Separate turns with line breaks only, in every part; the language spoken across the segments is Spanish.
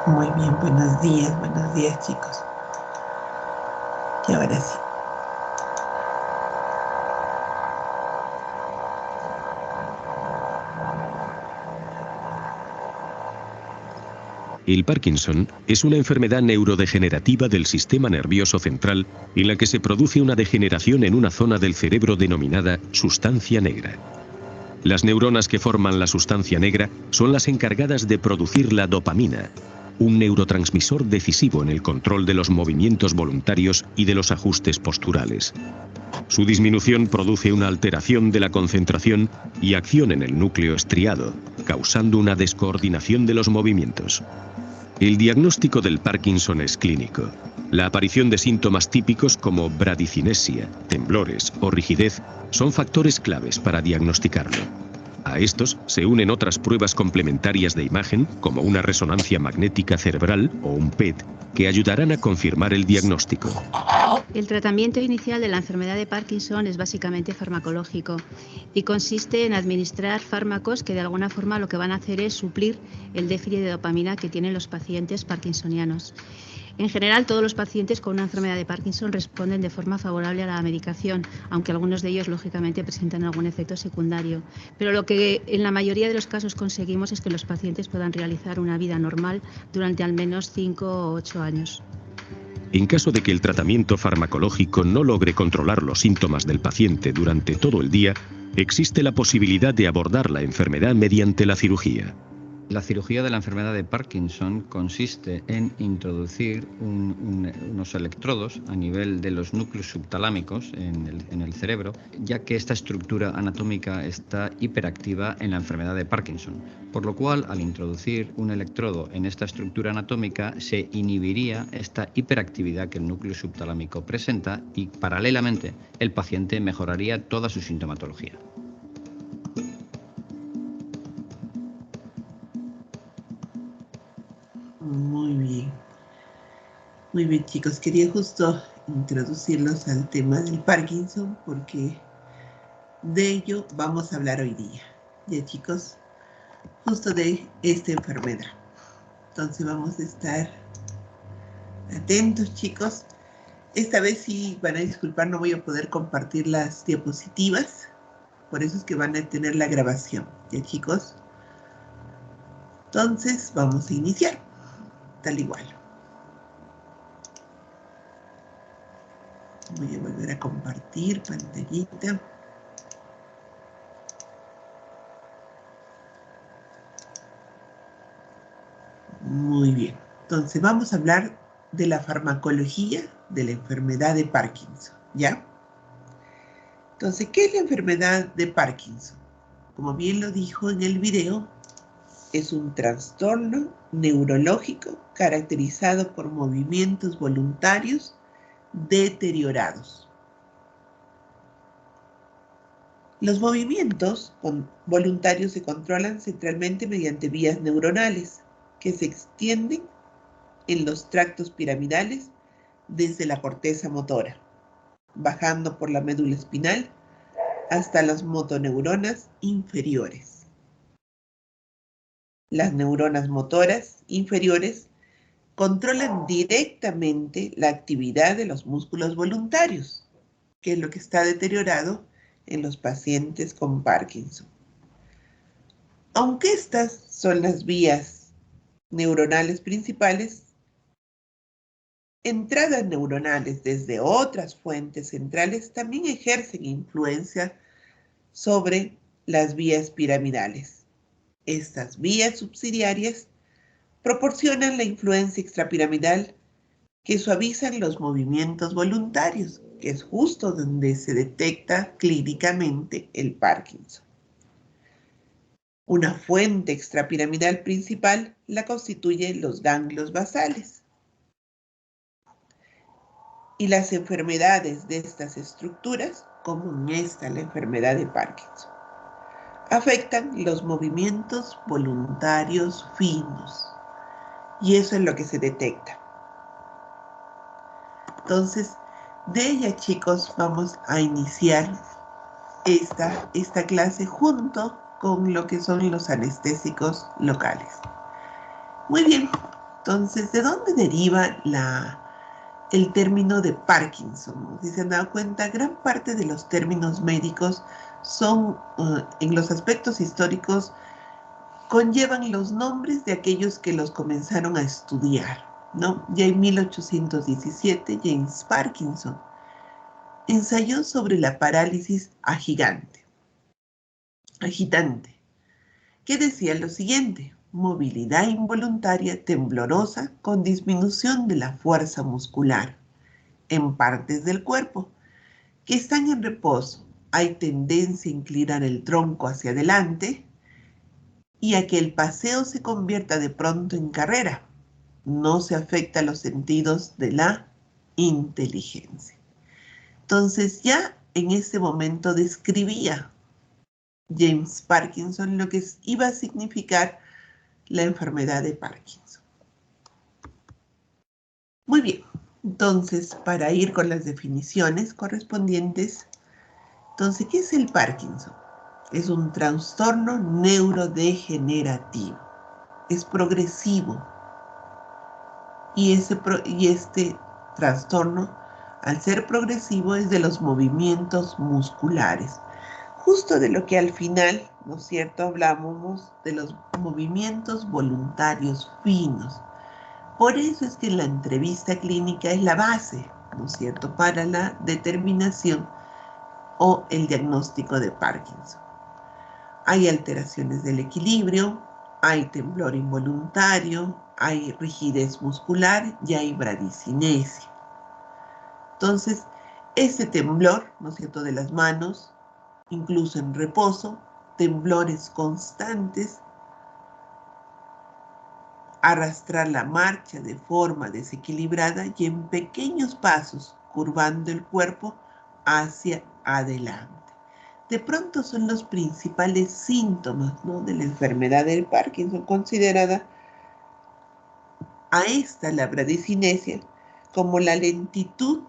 Muy bien, buenos días chicos. Y ahora sí.
El Parkinson es una enfermedad neurodegenerativa del sistema nervioso central en la que se produce una degeneración en una zona del cerebro denominada sustancia negra. Las neuronas que forman la sustancia negra son las encargadas de producir la dopamina, un neurotransmisor decisivo en el control de los movimientos voluntarios y de los ajustes posturales. Su disminución produce una alteración de la concentración y acción en el núcleo estriado, causando una descoordinación de los movimientos. El diagnóstico del Parkinson es clínico. La aparición de síntomas típicos como bradicinesia, temblores o rigidez son factores claves para diagnosticarlo. A estos se unen otras pruebas complementarias de imagen, como una resonancia magnética cerebral o un PET, que ayudarán a confirmar el diagnóstico.
El tratamiento inicial de la enfermedad de Parkinson es básicamente farmacológico y consiste en administrar fármacos que de alguna forma lo que van a hacer es suplir el déficit de dopamina que tienen los pacientes parkinsonianos. En general, todos los pacientes con una enfermedad de Parkinson responden de forma favorable a la medicación, aunque algunos de ellos, lógicamente, presentan algún efecto secundario. Pero lo que en la mayoría de los casos conseguimos es que los pacientes puedan realizar una vida normal durante al menos 5 o 8 años.
En caso de que el tratamiento farmacológico no logre controlar los síntomas del paciente durante todo el día, existe la posibilidad de abordar la enfermedad mediante la cirugía.
La cirugía de la enfermedad de Parkinson consiste en introducir unos electrodos a nivel de los núcleos subtalámicos en el cerebro, ya que esta estructura anatómica está hiperactiva en la enfermedad de Parkinson, por lo cual al introducir un electrodo en esta estructura anatómica se inhibiría esta hiperactividad que el núcleo subtalámico presenta y paralelamente el paciente mejoraría toda su sintomatología.
Muy bien chicos, quería justo introducirlos al tema del Parkinson porque de ello vamos a hablar hoy día. Ya chicos, justo de esta enfermedad. Entonces vamos a estar atentos chicos. Esta vez sí van a disculpar, no voy a poder compartir las diapositivas. Por eso es que van a tener la grabación. ¿Ya chicos? Entonces vamos a iniciar. Tal igual. Voy a volver a compartir pantallita. Muy bien. Entonces vamos a hablar de la farmacología de la enfermedad de Parkinson, ¿ya? Entonces, ¿qué es la enfermedad de Parkinson? Como bien lo dijo en el video, es un trastorno neurológico caracterizado por movimientos voluntarios deteriorados. Los movimientos voluntarios se controlan centralmente mediante vías neuronales que se extienden en los tractos piramidales desde la corteza motora, bajando por la médula espinal hasta las motoneuronas inferiores. Las neuronas motoras inferiores controlan directamente la actividad de los músculos voluntarios, que es lo que está deteriorado en los pacientes con Parkinson. Aunque estas son las vías neuronales principales, entradas neuronales desde otras fuentes centrales también ejercen influencia sobre las vías piramidales. Estas vías subsidiarias proporcionan la influencia extrapiramidal que suavizan los movimientos voluntarios, que es justo donde se detecta clínicamente el Parkinson. Una fuente extrapiramidal principal la constituyen los ganglios basales. Y las enfermedades de estas estructuras, como en esta, la enfermedad de Parkinson, afectan los movimientos voluntarios finos. Y eso es lo que se detecta. Entonces, de ella, chicos, vamos a iniciar esta clase junto con lo que son los anestésicos locales. Muy bien, Entonces, ¿de dónde deriva el término de Parkinson? Si se han dado cuenta, gran parte de los términos médicos son, en los aspectos históricos, conllevan los nombres de aquellos que los comenzaron a estudiar, ¿no? Ya en 1817, James Parkinson ensayó sobre la parálisis agitante, que decía lo siguiente: movilidad involuntaria temblorosa con disminución de la fuerza muscular en partes del cuerpo que están en reposo. Hay tendencia a inclinar el tronco hacia adelante y a que el paseo se convierta de pronto en carrera. No se afecta los sentidos de la inteligencia. Entonces ya en ese momento describía James Parkinson lo que iba a significar la enfermedad de Parkinson. Muy bien, entonces para ir con las definiciones correspondientes, entonces, ¿qué es el Parkinson? Es un trastorno neurodegenerativo, es progresivo y este trastorno, al ser progresivo, es de los movimientos musculares. Justo de lo que al final, ¿no es cierto?, hablamos de los movimientos voluntarios finos. Por eso es que la entrevista clínica es la base, ¿no es cierto?, para la determinación o el diagnóstico de Parkinson. Hay alteraciones del equilibrio, hay temblor involuntario, hay rigidez muscular y hay bradicinesia. Entonces, este temblor, ¿no es cierto?, de las manos, incluso en reposo, temblores constantes, arrastrar la marcha de forma desequilibrada y en pequeños pasos, curvando el cuerpo hacia adelante. De pronto son los principales síntomas, ¿no?, de la enfermedad del Parkinson, considerada a esta, la bradicinesia, como la lentitud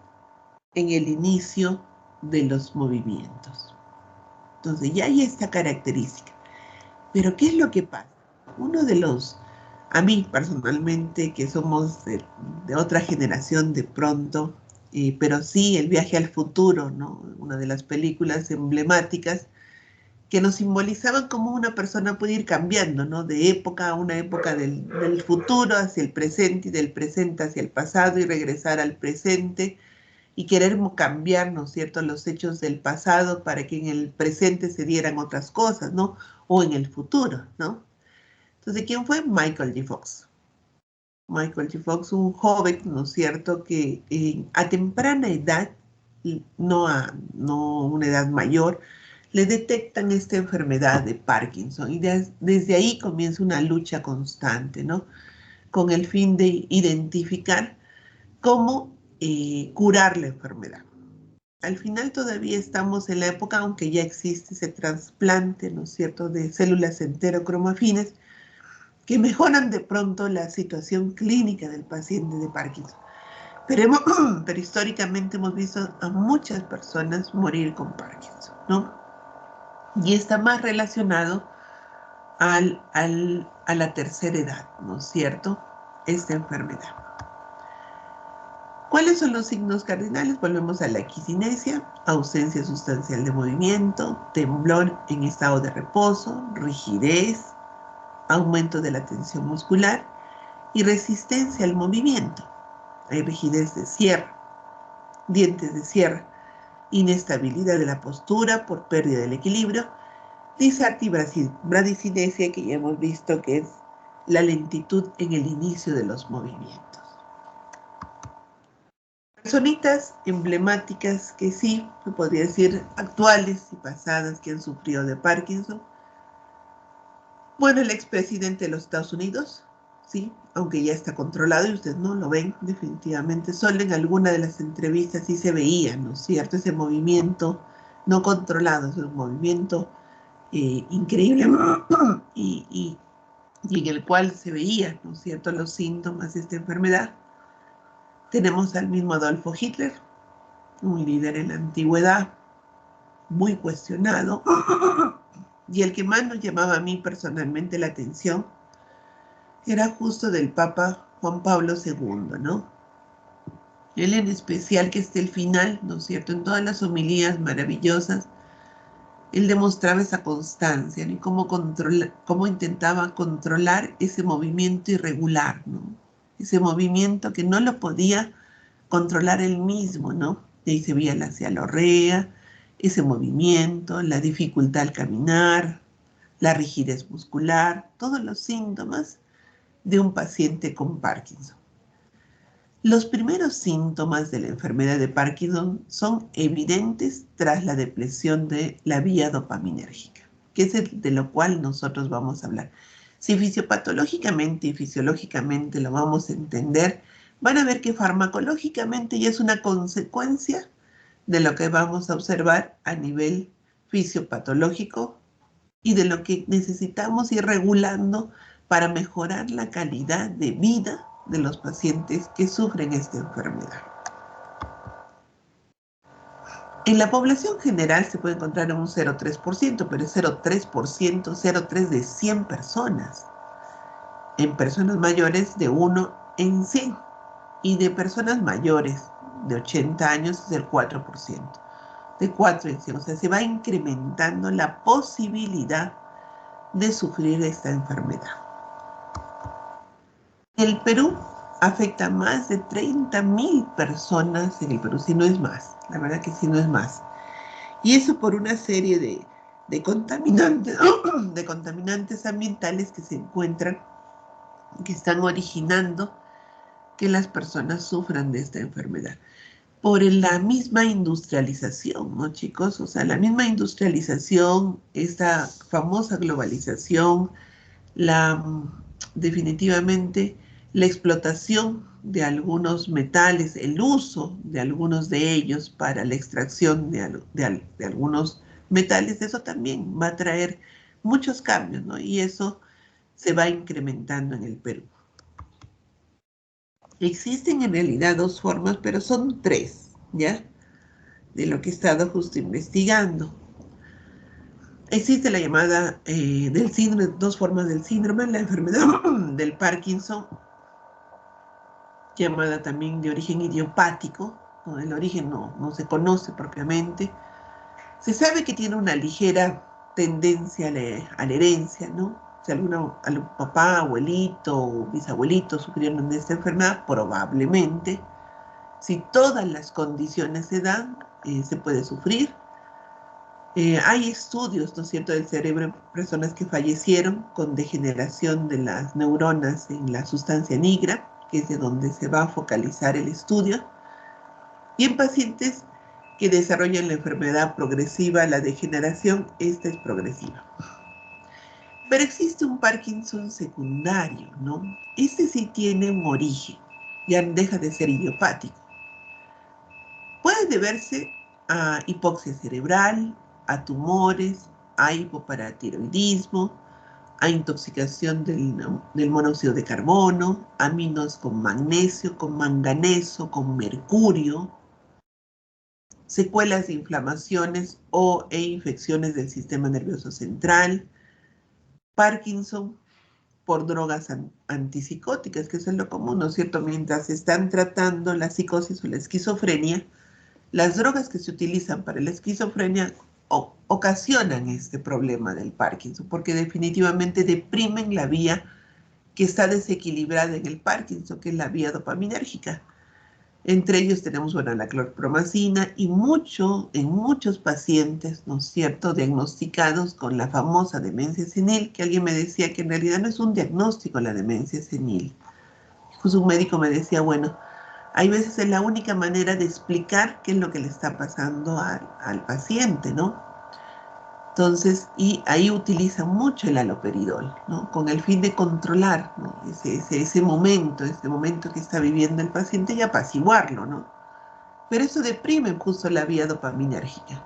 en el inicio de los movimientos. Entonces ya hay esta característica. Pero ¿qué es lo que pasa? A mí personalmente, que somos de otra generación de pronto, pero sí El viaje al futuro, ¿no?, una de las películas emblemáticas que nos simbolizaban cómo una persona puede ir cambiando, ¿no?, de época a una época del futuro hacia el presente y del presente hacia el pasado y regresar al presente y querer cambiar, ¿no es cierto?, los hechos del pasado para que en el presente se dieran otras cosas, ¿no?, o en el futuro, ¿no? Entonces, ¿quién fue? Michael J. Fox. Michael J. Fox, un joven, ¿no es cierto?, que a temprana edad, no una edad mayor, le detectan esta enfermedad de Parkinson y desde ahí comienza una lucha constante, ¿no?, con el fin de identificar cómo curar la enfermedad. Al final todavía estamos en la época, aunque ya existe ese trasplante, ¿no es cierto?, de células enterocromafines que mejoran de pronto la situación clínica del paciente de Parkinson. Pero históricamente hemos visto a muchas personas morir con Parkinson, ¿no? Y está más relacionado a la tercera edad, ¿no es cierto?, esta enfermedad. ¿Cuáles son los signos cardinales? Volvemos a la equisinesia, ausencia sustancial de movimiento, temblor en estado de reposo, rigidez, aumento de la tensión muscular y resistencia al movimiento. Hay rigidez de sierra, dientes de sierra, inestabilidad de la postura por pérdida del equilibrio, disartibradicidnesia, que ya hemos visto que es la lentitud en el inicio de los movimientos. Personitas emblemáticas que sí, se podría decir actuales y pasadas, que han sufrido de Parkinson. Bueno, el expresidente de los Estados Unidos, sí, aunque ya está controlado y ustedes no lo ven definitivamente, solo en alguna de las entrevistas sí se veía, ¿no es cierto?, ese movimiento no controlado, es un movimiento increíble y en el cual se veía, ¿no es cierto?, los síntomas de esta enfermedad. Tenemos al mismo Adolfo Hitler, un líder en la antigüedad, muy cuestionado, y el que más nos llamaba a mí personalmente la atención era justo del Papa Juan Pablo II, ¿no? Él en especial, que hasta el final, ¿no es cierto?, en todas las homilías maravillosas, él demostraba esa constancia, ¿no? Y cómo intentaba controlar ese movimiento irregular, ¿no? Ese movimiento que no lo podía controlar él mismo, ¿no? Y ahí se veía la cialorrea, ese movimiento, la dificultad al caminar, la rigidez muscular, todos los síntomas de un paciente con Parkinson. Los primeros síntomas de la enfermedad de Parkinson son evidentes tras la depresión de la vía dopaminérgica, que es de lo cual nosotros vamos a hablar. Si fisiopatológicamente y fisiológicamente lo vamos a entender, van a ver que farmacológicamente ya es una consecuencia de lo que vamos a observar a nivel fisiopatológico y de lo que necesitamos ir regulando para mejorar la calidad de vida de los pacientes que sufren esta enfermedad. En la población general se puede encontrar en un 0,3%, pero es 0,3%, 0,3 de 100 personas. En personas mayores de 1 en 100. Y de personas mayores de 80 años es el 4%. De 4 en 100. O sea, se va incrementando la posibilidad de sufrir esta enfermedad. El Perú afecta a más de 30.000 personas en el Perú, si no es más. La verdad que si no es más. Y eso por una serie de contaminantes, de contaminantes ambientales que se encuentran, que están originando que las personas sufran de esta enfermedad. Por la misma industrialización, ¿no, chicos? O sea, la misma industrialización, esta famosa globalización, definitivamente la explotación de algunos metales, el uso de algunos de ellos para la extracción de algunos metales, eso también va a traer muchos cambios, ¿no? Y eso se va incrementando en el Perú. Existen en realidad dos formas, pero son tres, ¿ya? De lo que he estado justo investigando. Existe la llamada del síndrome, dos formas del síndrome, la enfermedad del Parkinson, llamada también de origen idiopático, ¿no? El origen no se conoce propiamente. Se sabe que tiene una ligera tendencia a la herencia, ¿no? Si algún papá, abuelito o bisabuelito sufrieron de esta enfermedad, probablemente. Si todas las condiciones se dan, se puede sufrir. Hay estudios, ¿no es cierto?, del cerebro en personas que fallecieron con degeneración de las neuronas en la sustancia nigra, que es de donde se va a focalizar el estudio, y en pacientes que desarrollan la enfermedad progresiva, la degeneración, esta es progresiva. Pero existe un Parkinson secundario, ¿no? Este sí tiene un origen, ya deja de ser idiopático. Puede deberse a hipoxia cerebral, a tumores, a hipoparatiroidismo, a intoxicación del monóxido de carbono, aminos con magnesio, con manganeso, con mercurio, secuelas de inflamaciones e infecciones del sistema nervioso central, Parkinson por drogas antipsicóticas, que eso es lo común, ¿no es cierto? Mientras se están tratando la psicosis o la esquizofrenia, las drogas que se utilizan para la esquizofrenia ocasionan este problema del Parkinson, porque definitivamente deprimen la vía que está desequilibrada en el Parkinson, que es la vía dopaminérgica. Entre ellos tenemos, bueno, la clorpromazina y en muchos pacientes, ¿no es cierto?, diagnosticados con la famosa demencia senil, que alguien me decía que en realidad no es un diagnóstico la demencia senil. Pues un médico me decía, bueno, hay veces es la única manera de explicar qué es lo que le está pasando al paciente, ¿no? Entonces, y ahí utilizan mucho el haloperidol, ¿no? Con el fin de controlar, ¿no?, ese momento que está viviendo el paciente y apaciguarlo, ¿no? Pero eso deprime justo la vía dopaminérgica.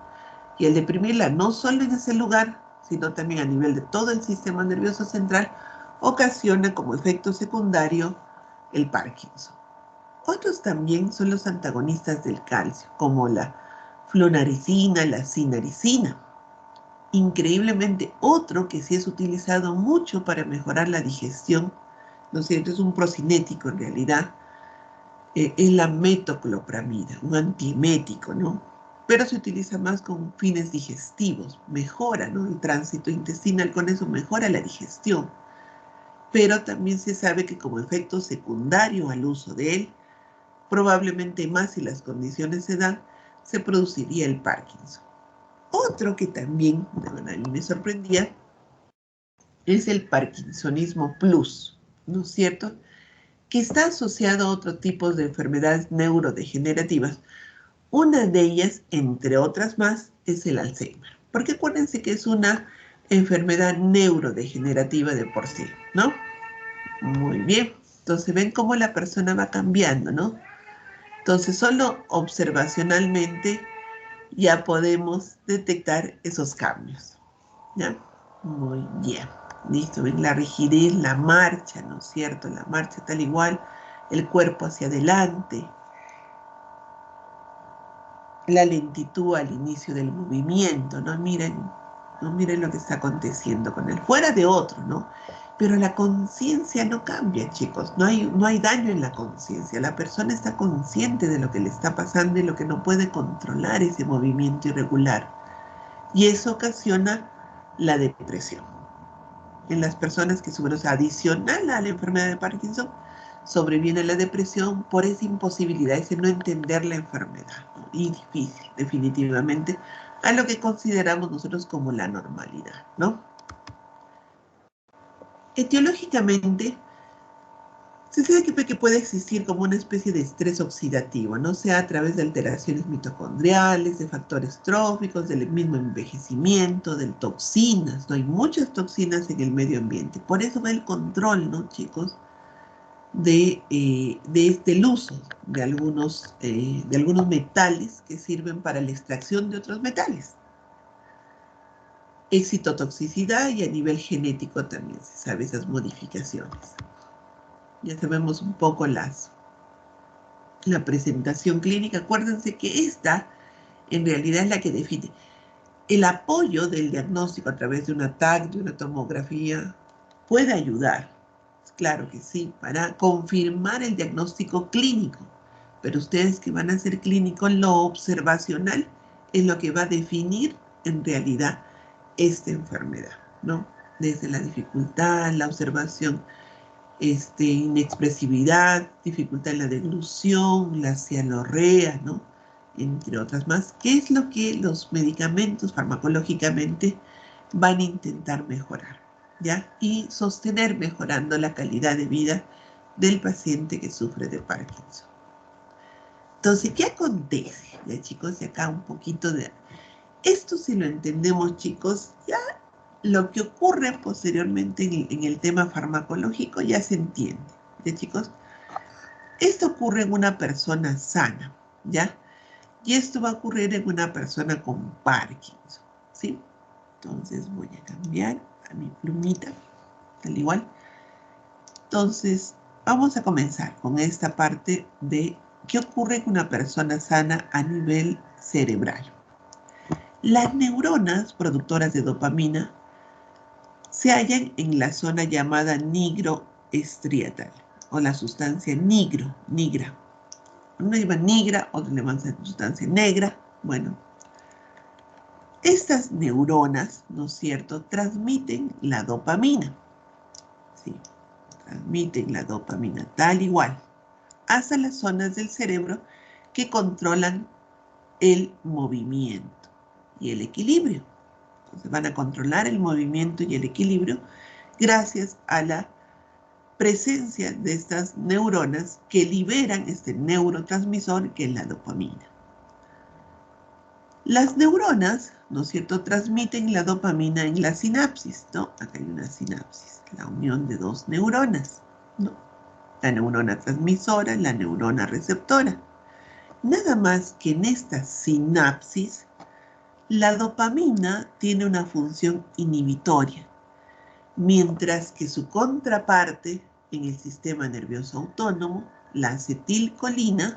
Y al deprimirla no solo en ese lugar, sino también a nivel de todo el sistema nervioso central, ocasiona como efecto secundario el Parkinson. Otros también son los antagonistas del calcio, como la flunarizina, la cinaricina. Increíblemente, otro que sí es utilizado mucho para mejorar la digestión ¿no es cierto? Es un procinético en realidad, es la metoclopramida, un antiemético, ¿no? Pero se utiliza más con fines digestivos, mejora, ¿no? El tránsito intestinal, con eso mejora la digestión. Pero también se sabe que como efecto secundario al uso de él, probablemente más si las condiciones se dan, se produciría el Parkinson. Otro que también, bueno, a mí me sorprendía, es el Parkinsonismo Plus, ¿no es cierto?, que está asociado a otros tipos de enfermedades neurodegenerativas. Una de ellas, entre otras más, es el Alzheimer. Porque acuérdense que es una enfermedad neurodegenerativa de por sí, ¿no? Muy bien. Entonces ven cómo la persona va cambiando, ¿no? Entonces solo observacionalmente ya podemos detectar esos cambios, ¿ya? Muy bien. Listo, ven la rigidez, la marcha, ¿no es cierto? La marcha tal igual, el cuerpo hacia adelante, la lentitud al inicio del movimiento, ¿no? Miren lo que está aconteciendo con él, fuera de otro, ¿no? Pero la conciencia no cambia, chicos, no hay daño en la conciencia, la persona está consciente de lo que le está pasando y lo que no puede controlar ese movimiento irregular. Y eso ocasiona la depresión. En las personas que sufren, o sea, adicional a la enfermedad de Parkinson, sobreviene la depresión por esa imposibilidad, ese no entender la enfermedad, ¿no? Y difícil, definitivamente, a lo que consideramos nosotros como la normalidad, ¿no? Etiológicamente, se sabe que puede existir como una especie de estrés oxidativo, no sea a través de alteraciones mitocondriales, de factores tróficos, del mismo envejecimiento, de toxinas, ¿no? Hay muchas toxinas en el medio ambiente. Por eso va el control, ¿no, chicos? Del uso de algunos metales que sirven para la extracción de otros metales. Excitotoxicidad y a nivel genético también se sabe esas modificaciones. Ya sabemos un poco la presentación clínica. Acuérdense que esta en realidad es la que define el apoyo del diagnóstico a través de una TAC, de una tomografía, puede ayudar, claro que sí, para confirmar el diagnóstico clínico. Pero ustedes que van a ser clínicos, lo observacional es lo que va a definir en realidad esta enfermedad, ¿no? Desde la dificultad, la observación, inexpresividad, dificultad en la deglución, la cianorrea, ¿no? Entre otras más, ¿qué es lo que los medicamentos farmacológicamente van a intentar mejorar, ¿ya? Y sostener mejorando la calidad de vida del paciente que sufre de Parkinson. Entonces, ¿qué acontece? Ya, chicos, y acá un poquito de... Esto si lo entendemos, chicos, ya lo que ocurre posteriormente en el tema farmacológico ya se entiende, ¿ya, chicos? Esto ocurre en una persona sana, ¿ya? Y esto va a ocurrir en una persona con Parkinson, ¿sí? Entonces voy a cambiar a mi plumita, tal igual. Entonces, vamos a comenzar con esta parte de qué ocurre con una persona sana a nivel cerebral. Las neuronas productoras de dopamina se hallan en la zona llamada nigroestriatal, o la sustancia nigra. Una llama nigra, otra le llaman sustancia negra. Bueno, estas neuronas, ¿no es cierto?, transmiten la dopamina. Sí, transmiten la dopamina tal igual hasta las zonas del cerebro que controlan el movimiento y el equilibrio. Entonces van a controlar el movimiento y el equilibrio gracias a la presencia de estas neuronas que liberan este neurotransmisor que es la dopamina. Las neuronas, ¿no es cierto?, transmiten la dopamina en la sinapsis, ¿no? Acá hay una sinapsis, la unión de dos neuronas, ¿no? La neurona transmisora y la neurona receptora. Nada más que en esta sinapsis, la dopamina tiene una función inhibitoria, mientras que su contraparte en el sistema nervioso autónomo, la acetilcolina,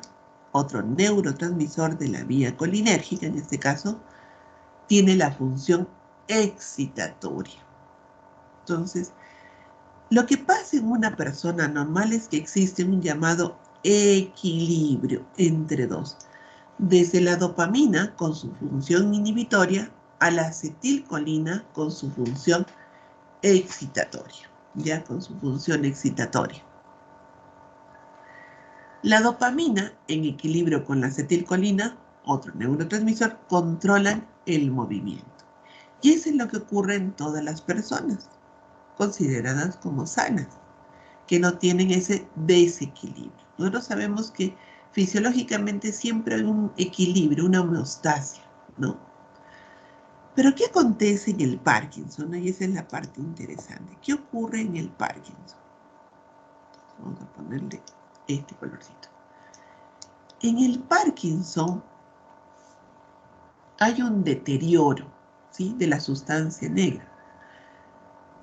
otro neurotransmisor de la vía colinérgica en este caso, tiene la función excitatoria. Entonces, Lo que pasa en una persona normal es que existe un llamado equilibrio entre dos. Desde la dopamina con su función inhibitoria a la acetilcolina con su función excitatoria, ya con su función excitatoria. La dopamina, en equilibrio con la acetilcolina, otro neurotransmisor, controlan el movimiento. Y eso es lo que ocurre en todas las personas consideradas como sanas, que no tienen ese desequilibrio. Nosotros sabemos que fisiológicamente siempre hay un equilibrio, una homeostasia, ¿no? Pero ¿qué acontece en el Parkinson? Y esa es la parte interesante. ¿Qué ocurre en el Parkinson? Vamos a ponerle este colorcito. En el Parkinson hay un deterioro, ¿sí?, de la sustancia negra.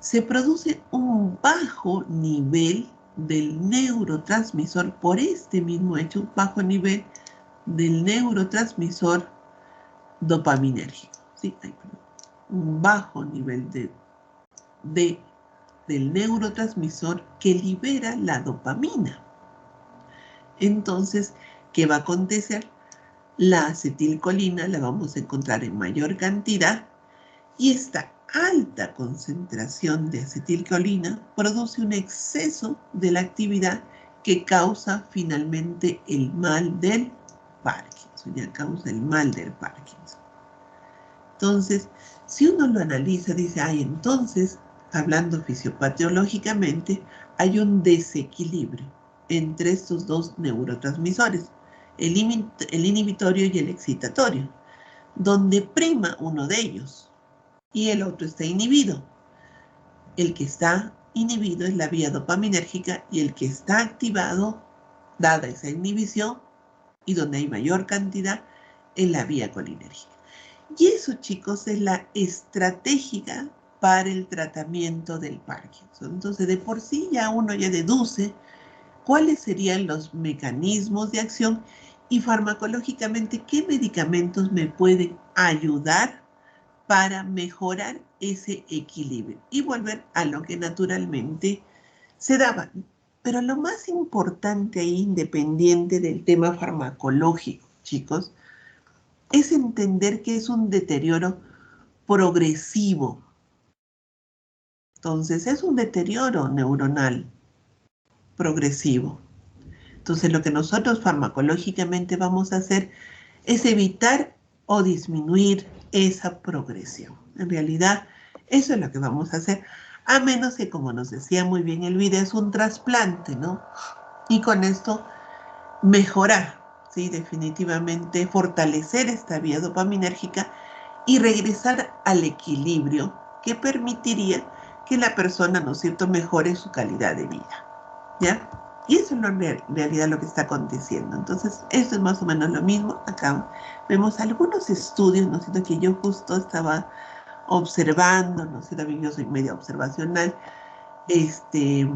Se produce un bajo nivel del neurotransmisor por este mismo hecho, un bajo nivel del neurotransmisor dopaminérgico, ¿sí? Un bajo nivel del neurotransmisor que libera la dopamina. Entonces, ¿qué va a acontecer? La acetilcolina la vamos a encontrar en mayor cantidad y esta alta concentración de acetilcolina produce un exceso de la actividad que causa finalmente el mal del Parkinson, ya causa el mal del Parkinson. Entonces, si uno lo analiza, dice, entonces, hablando fisiopatológicamente, hay un desequilibrio entre estos dos neurotransmisores, el inhibitorio y el excitatorio, donde prima uno de ellos y el otro está inhibido. El que está inhibido es la vía dopaminérgica y el que está activado, dada esa inhibición, y donde hay mayor cantidad, es la vía colinérgica. Y eso, chicos, es la estratégica para el tratamiento del Parkinson. Entonces, de por sí ya uno ya deduce cuáles serían los mecanismos de acción y farmacológicamente qué medicamentos me pueden ayudar para mejorar ese equilibrio y volver a lo que naturalmente se daba. Pero lo más importante ahí, independiente del tema farmacológico, chicos, es entender que es un deterioro progresivo. Entonces, es un deterioro neuronal progresivo. Entonces, lo que nosotros farmacológicamente vamos a hacer es evitar o disminuir esa progresión. En realidad, eso es lo que vamos a hacer, a menos que, como nos decía muy bien el video, es un trasplante, ¿no? Y con esto mejorar, ¿sí? Definitivamente fortalecer esta vía dopaminérgica y regresar al equilibrio que permitiría que la persona, ¿no es cierto?, mejore su calidad de vida, ¿ya? Y eso es en realidad lo que está aconteciendo. Entonces, esto es más o menos lo mismo. Acá vemos algunos estudios, ¿no es cierto?, que yo justo estaba observando, ¿no es cierto?, yo soy media observacional, ese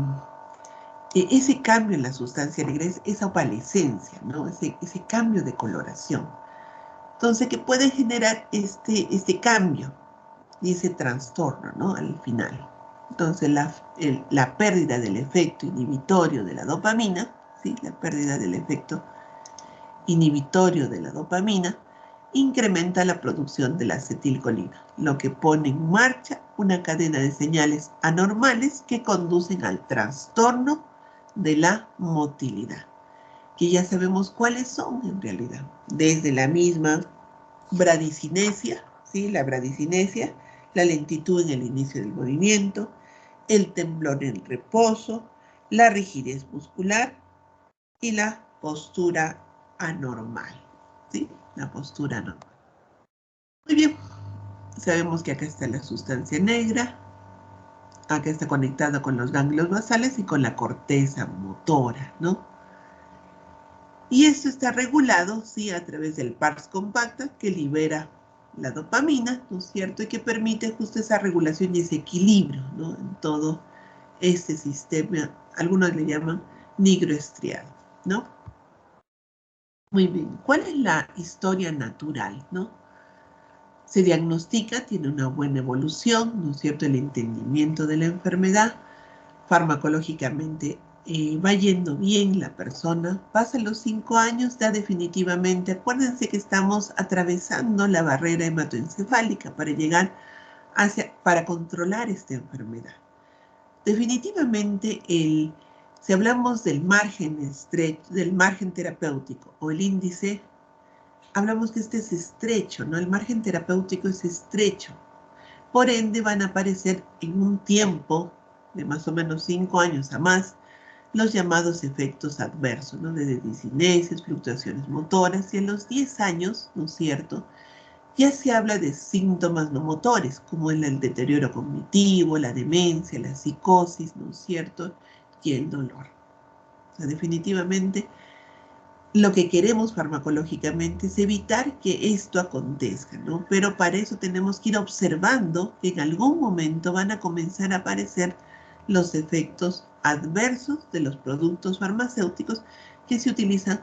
cambio en la sustancia negra, esa opalescencia, ¿no? Ese cambio de coloración. Entonces, que puede generar este cambio y ese trastorno, ¿no?, al final. Entonces, la pérdida del efecto inhibitorio de la dopamina, ¿sí?, la pérdida del efecto inhibitorio de la dopamina incrementa la producción de la acetilcolina, lo que pone en marcha una cadena de señales anormales que conducen al trastorno de la motilidad, que ya sabemos cuáles son en realidad, desde la misma bradicinesia, ¿sí?, la bradicinesia, la lentitud en el inicio del movimiento, el temblor en el reposo, la rigidez muscular y la postura anormal, ¿sí? La postura anormal. Muy bien, sabemos que acá está la sustancia negra, acá está conectada con los ganglios basales y con la corteza motora, ¿no? Y esto está regulado, ¿sí?, a través del pars compacta que libera la dopamina, ¿no es cierto?, y que permite justo esa regulación y ese equilibrio, ¿no?, en todo este sistema, algunos le llaman nigroestriado, ¿no? Muy bien, ¿cuál es la historia natural, no? Se diagnostica, tiene una buena evolución, ¿no es cierto?, el entendimiento de la enfermedad. farmacológicamente va yendo bien la persona, pasan los 5 años, ya definitivamente, acuérdense que estamos atravesando la barrera hematoencefálica para llegar para controlar esta enfermedad. Definitivamente, si hablamos del margen estrecho, del margen terapéutico o el índice, hablamos que este es estrecho, ¿no? El margen terapéutico es estrecho. Por ende, van a aparecer en un tiempo de más o menos 5 años a más los llamados efectos adversos, ¿no? Desde discinesias, fluctuaciones motoras, y en los 10 años, ¿no es cierto?, ya se habla de síntomas no motores, como el deterioro cognitivo, la demencia, la psicosis, ¿no es cierto?, y el dolor. O sea, definitivamente, lo que queremos farmacológicamente es evitar que esto acontezca, ¿no? Pero para eso tenemos que ir observando que en algún momento van a comenzar a aparecer los efectos adversos de los productos farmacéuticos que se utilizan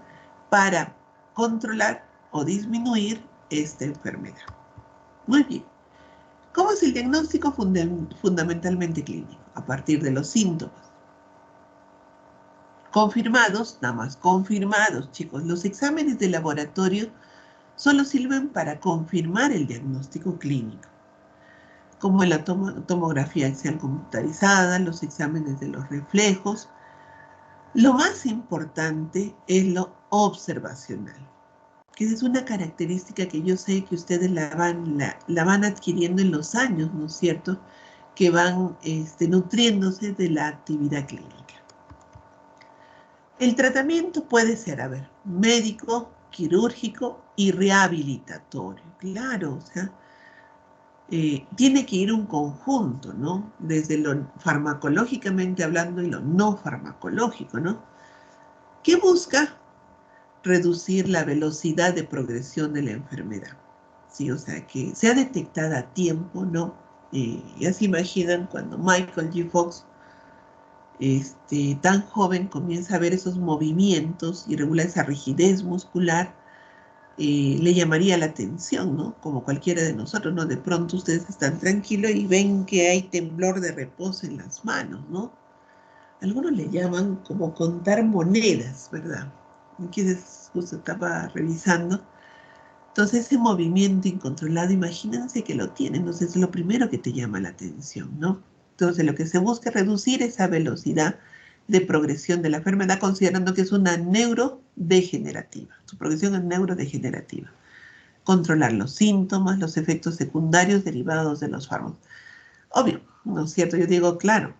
para controlar o disminuir esta enfermedad. Muy bien. ¿Cómo es el diagnóstico fundamentalmente clínico? A partir de los síntomas. Confirmados, nada más confirmados, chicos. Los exámenes de laboratorio solo sirven para confirmar el diagnóstico clínico, como la tomografía axial computarizada, los exámenes de los reflejos. Lo más importante es lo observacional, que es una característica que yo sé que ustedes la van adquiriendo en los años, ¿no es cierto?, que van nutriéndose de la actividad clínica. El tratamiento puede ser, médico, quirúrgico y rehabilitatorio. Claro, o sea, tiene que ir un conjunto, ¿no? Desde lo farmacológicamente hablando y lo no farmacológico, ¿no? ¿Qué busca? Reducir la velocidad de progresión de la enfermedad. Sí, o sea, que sea detectada a tiempo, ¿no? Ya se imaginan cuando Michael J. Fox, tan joven, comienza a ver esos movimientos irregulares, esa rigidez muscular, le llamaría la atención, ¿no? Como cualquiera de nosotros, ¿no? De pronto ustedes están tranquilos y ven que hay temblor de reposo en las manos, ¿no? Algunos le llaman como contar monedas, ¿verdad? Quienes justo estaba revisando. Entonces ese movimiento incontrolado, imagínense que lo tienen, entonces es lo primero que te llama la atención, ¿no? Entonces lo que se busca es reducir esa velocidad de progresión de la enfermedad, considerando que es una neurodegenerativa. Su progresión es neurodegenerativa. Controlar los síntomas, los efectos secundarios derivados de los fármacos. Obvio, ¿no es cierto? Yo digo, claro,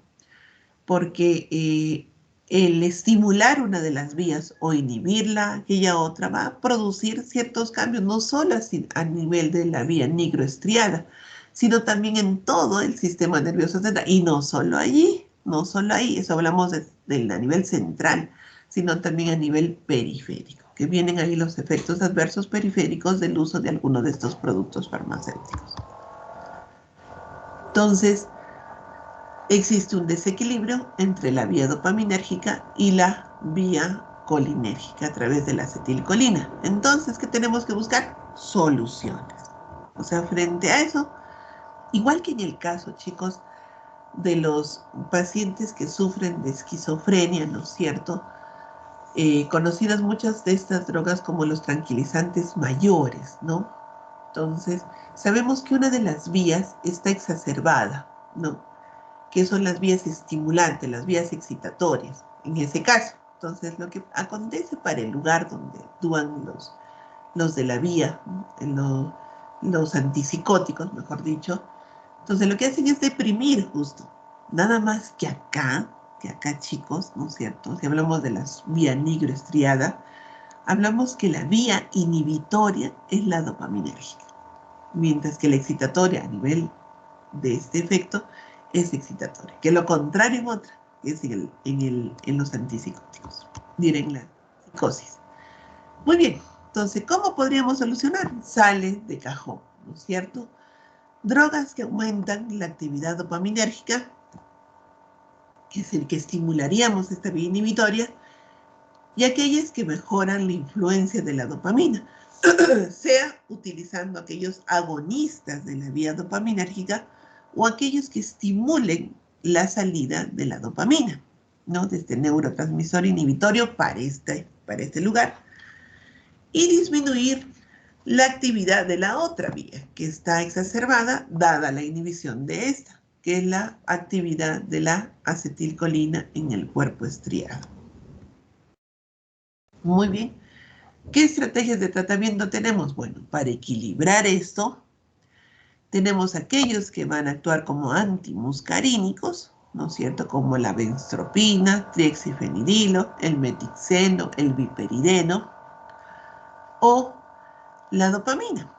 porque el estimular una de las vías o inhibirla, aquella otra, va a producir ciertos cambios, no solo a nivel de la vía nigroestriada, sino también en todo el sistema nervioso central. Y no solo allí, no solo ahí, eso hablamos a nivel central, sino también a nivel periférico, que vienen ahí los efectos adversos periféricos del uso de alguno de estos productos farmacéuticos. Entonces, existe un desequilibrio entre la vía dopaminérgica y la vía colinérgica a través de la acetilcolina. Entonces, ¿qué tenemos que buscar? Soluciones. O sea, frente a eso, igual que en el caso, chicos, de los pacientes que sufren de esquizofrenia, ¿no es cierto? Conocidas muchas de estas drogas como los tranquilizantes mayores, ¿no? Entonces, sabemos que una de las vías está exacerbada, ¿no? Que son las vías estimulantes, las vías excitatorias, en ese caso. Entonces, lo que acontece para el lugar donde actúan los de la vía, los antipsicóticos, mejor dicho, entonces lo que hacen es deprimir justo. Nada más que acá, chicos, ¿no es cierto? Si hablamos de la vía nigroestriada, hablamos que la vía inhibitoria es la dopaminérgica, mientras que la excitatoria a nivel de este efecto es excitatoria, que lo contrario en otra, es en los antipsicóticos, en la psicosis. Muy bien, entonces, ¿cómo podríamos solucionar? Sale de cajón, ¿no es cierto? Drogas que aumentan la actividad dopaminérgica, que es el que estimularíamos esta vía inhibitoria, y aquellas que mejoran la influencia de la dopamina, sea utilizando aquellos agonistas de la vía dopaminérgica o aquellos que estimulen la salida de la dopamina, ¿no? De este neurotransmisor inhibitorio para este lugar, y disminuir la actividad de la otra vía, que está exacerbada dada la inhibición de esta, que es la actividad de la acetilcolina en el cuerpo estriado. Muy bien. ¿Qué estrategias de tratamiento tenemos? Bueno, para equilibrar esto, tenemos aquellos que van a actuar como antimuscarínicos, ¿no es cierto? Como la benztropina, triexifenidilo, el metixeno, el viperideno, o la dopamina,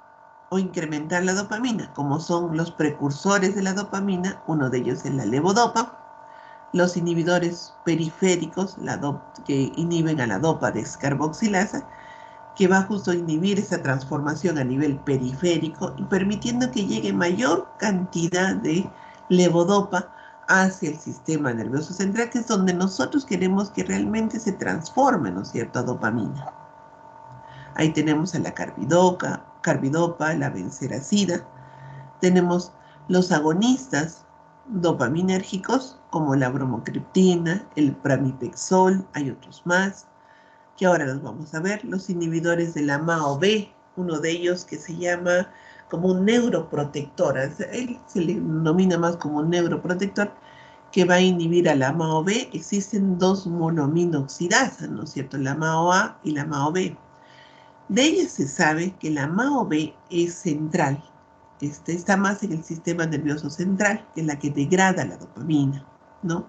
o incrementar la dopamina, como son los precursores de la dopamina, uno de ellos es la levodopa, los inhibidores periféricos, que inhiben a la dopa descarboxilasa, que va justo a inhibir esa transformación a nivel periférico y permitiendo que llegue mayor cantidad de levodopa hacia el sistema nervioso central, que es donde nosotros queremos que realmente se transforme, ¿no es cierto?, a dopamina. Ahí tenemos a la carbidopa, la benseracida. Tenemos los agonistas dopaminérgicos, como la bromocriptina, el pramipexol, hay otros más, que ahora los vamos a ver. Los inhibidores de la MAO-B, uno de ellos que se llama como un neuroprotector, él se le denomina más como un neuroprotector, que va a inhibir a la MAO-B. Existen dos monoaminoxidasas, ¿no es cierto?, la MAO-A y la MAO-B. De ellas se sabe que la MAO-B es central, está más en el sistema nervioso central, que es la que degrada la dopamina, ¿no?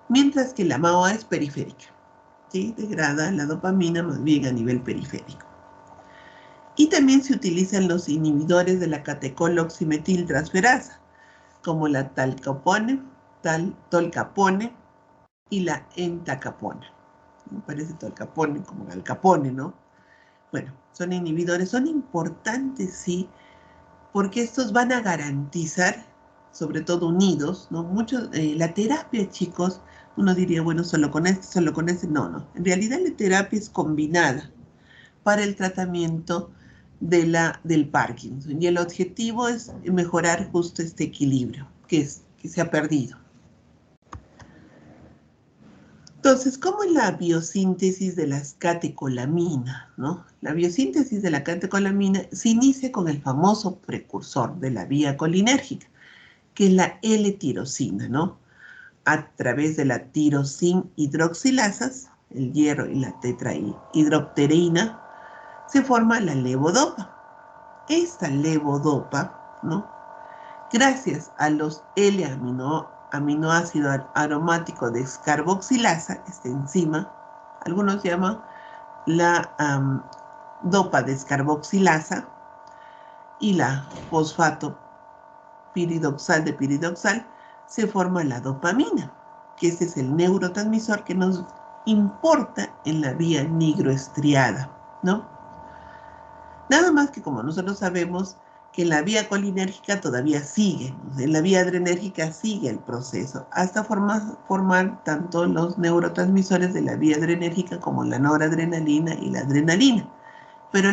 Mientras que la MAO-A es periférica, ¿sí? Degrada la dopamina más bien a nivel periférico. Y también se utilizan los inhibidores de la catecol-oximetiltransferasa, como la tolcapone y la entacapona. Me parece tolcapone como Al Capone, ¿no? Bueno, son inhibidores, son importantes, sí, porque estos van a garantizar, sobre todo unidos, ¿no? La terapia, chicos, uno diría, bueno, solo con este, no. En realidad la terapia es combinada para el tratamiento del Parkinson. Y el objetivo es mejorar justo este equilibrio que se ha perdido. Entonces, ¿cómo es la biosíntesis de las catecolaminas, ¿no? La biosíntesis de la catecolamina se inicia con el famoso precursor de la vía colinérgica, que es la L-tirosina, ¿no? A través de la tirosin hidroxilasas, el hierro y la tetrahidroptereína, se forma la levodopa. Esta levodopa, ¿no?, gracias a los L-aminoácido aromático descarboxilasa, esta enzima, algunos llaman la dopa descarboxilasa, y la fosfato piridoxal de piridoxal, se forma la dopamina, que ese es el neurotransmisor que nos importa en la vía nigroestriada, ¿no? Nada más que, como nosotros sabemos, que en la vía colinérgica todavía sigue, en la vía adrenérgica sigue el proceso, hasta formar tanto los neurotransmisores de la vía adrenérgica como la noradrenalina y la adrenalina. Pero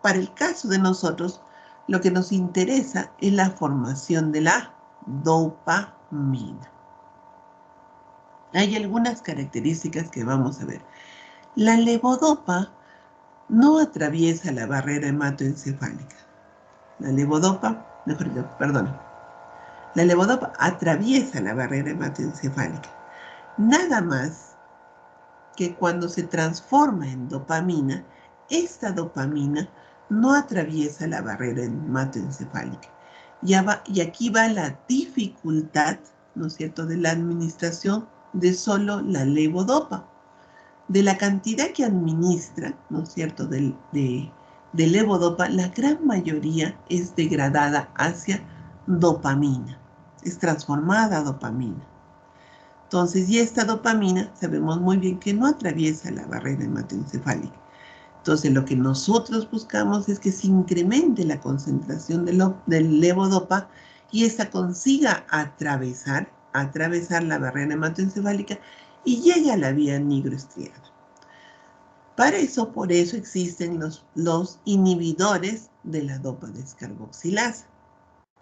para el caso de nosotros, lo que nos interesa es la formación de la dopamina. Hay algunas características que vamos a ver. La levodopa no atraviesa la barrera hematoencefálica. La levodopa atraviesa la barrera hematoencefálica. Nada más que cuando se transforma en dopamina, esta dopamina no atraviesa la barrera hematoencefálica. Y aquí va la dificultad, ¿no es cierto?, de la administración de solo la levodopa. De la cantidad que administra, ¿no es cierto?, de levodopa, la gran mayoría es degradada hacia dopamina, es transformada a dopamina. Entonces, y esta dopamina sabemos muy bien que no atraviesa la barrera hematoencefálica. Entonces, lo que nosotros buscamos es que se incremente la concentración del levodopa y esta consiga atravesar la barrera hematoencefálica y llegue a la vía nigroestriada. Por eso existen los inhibidores de la dopa descarboxilasa.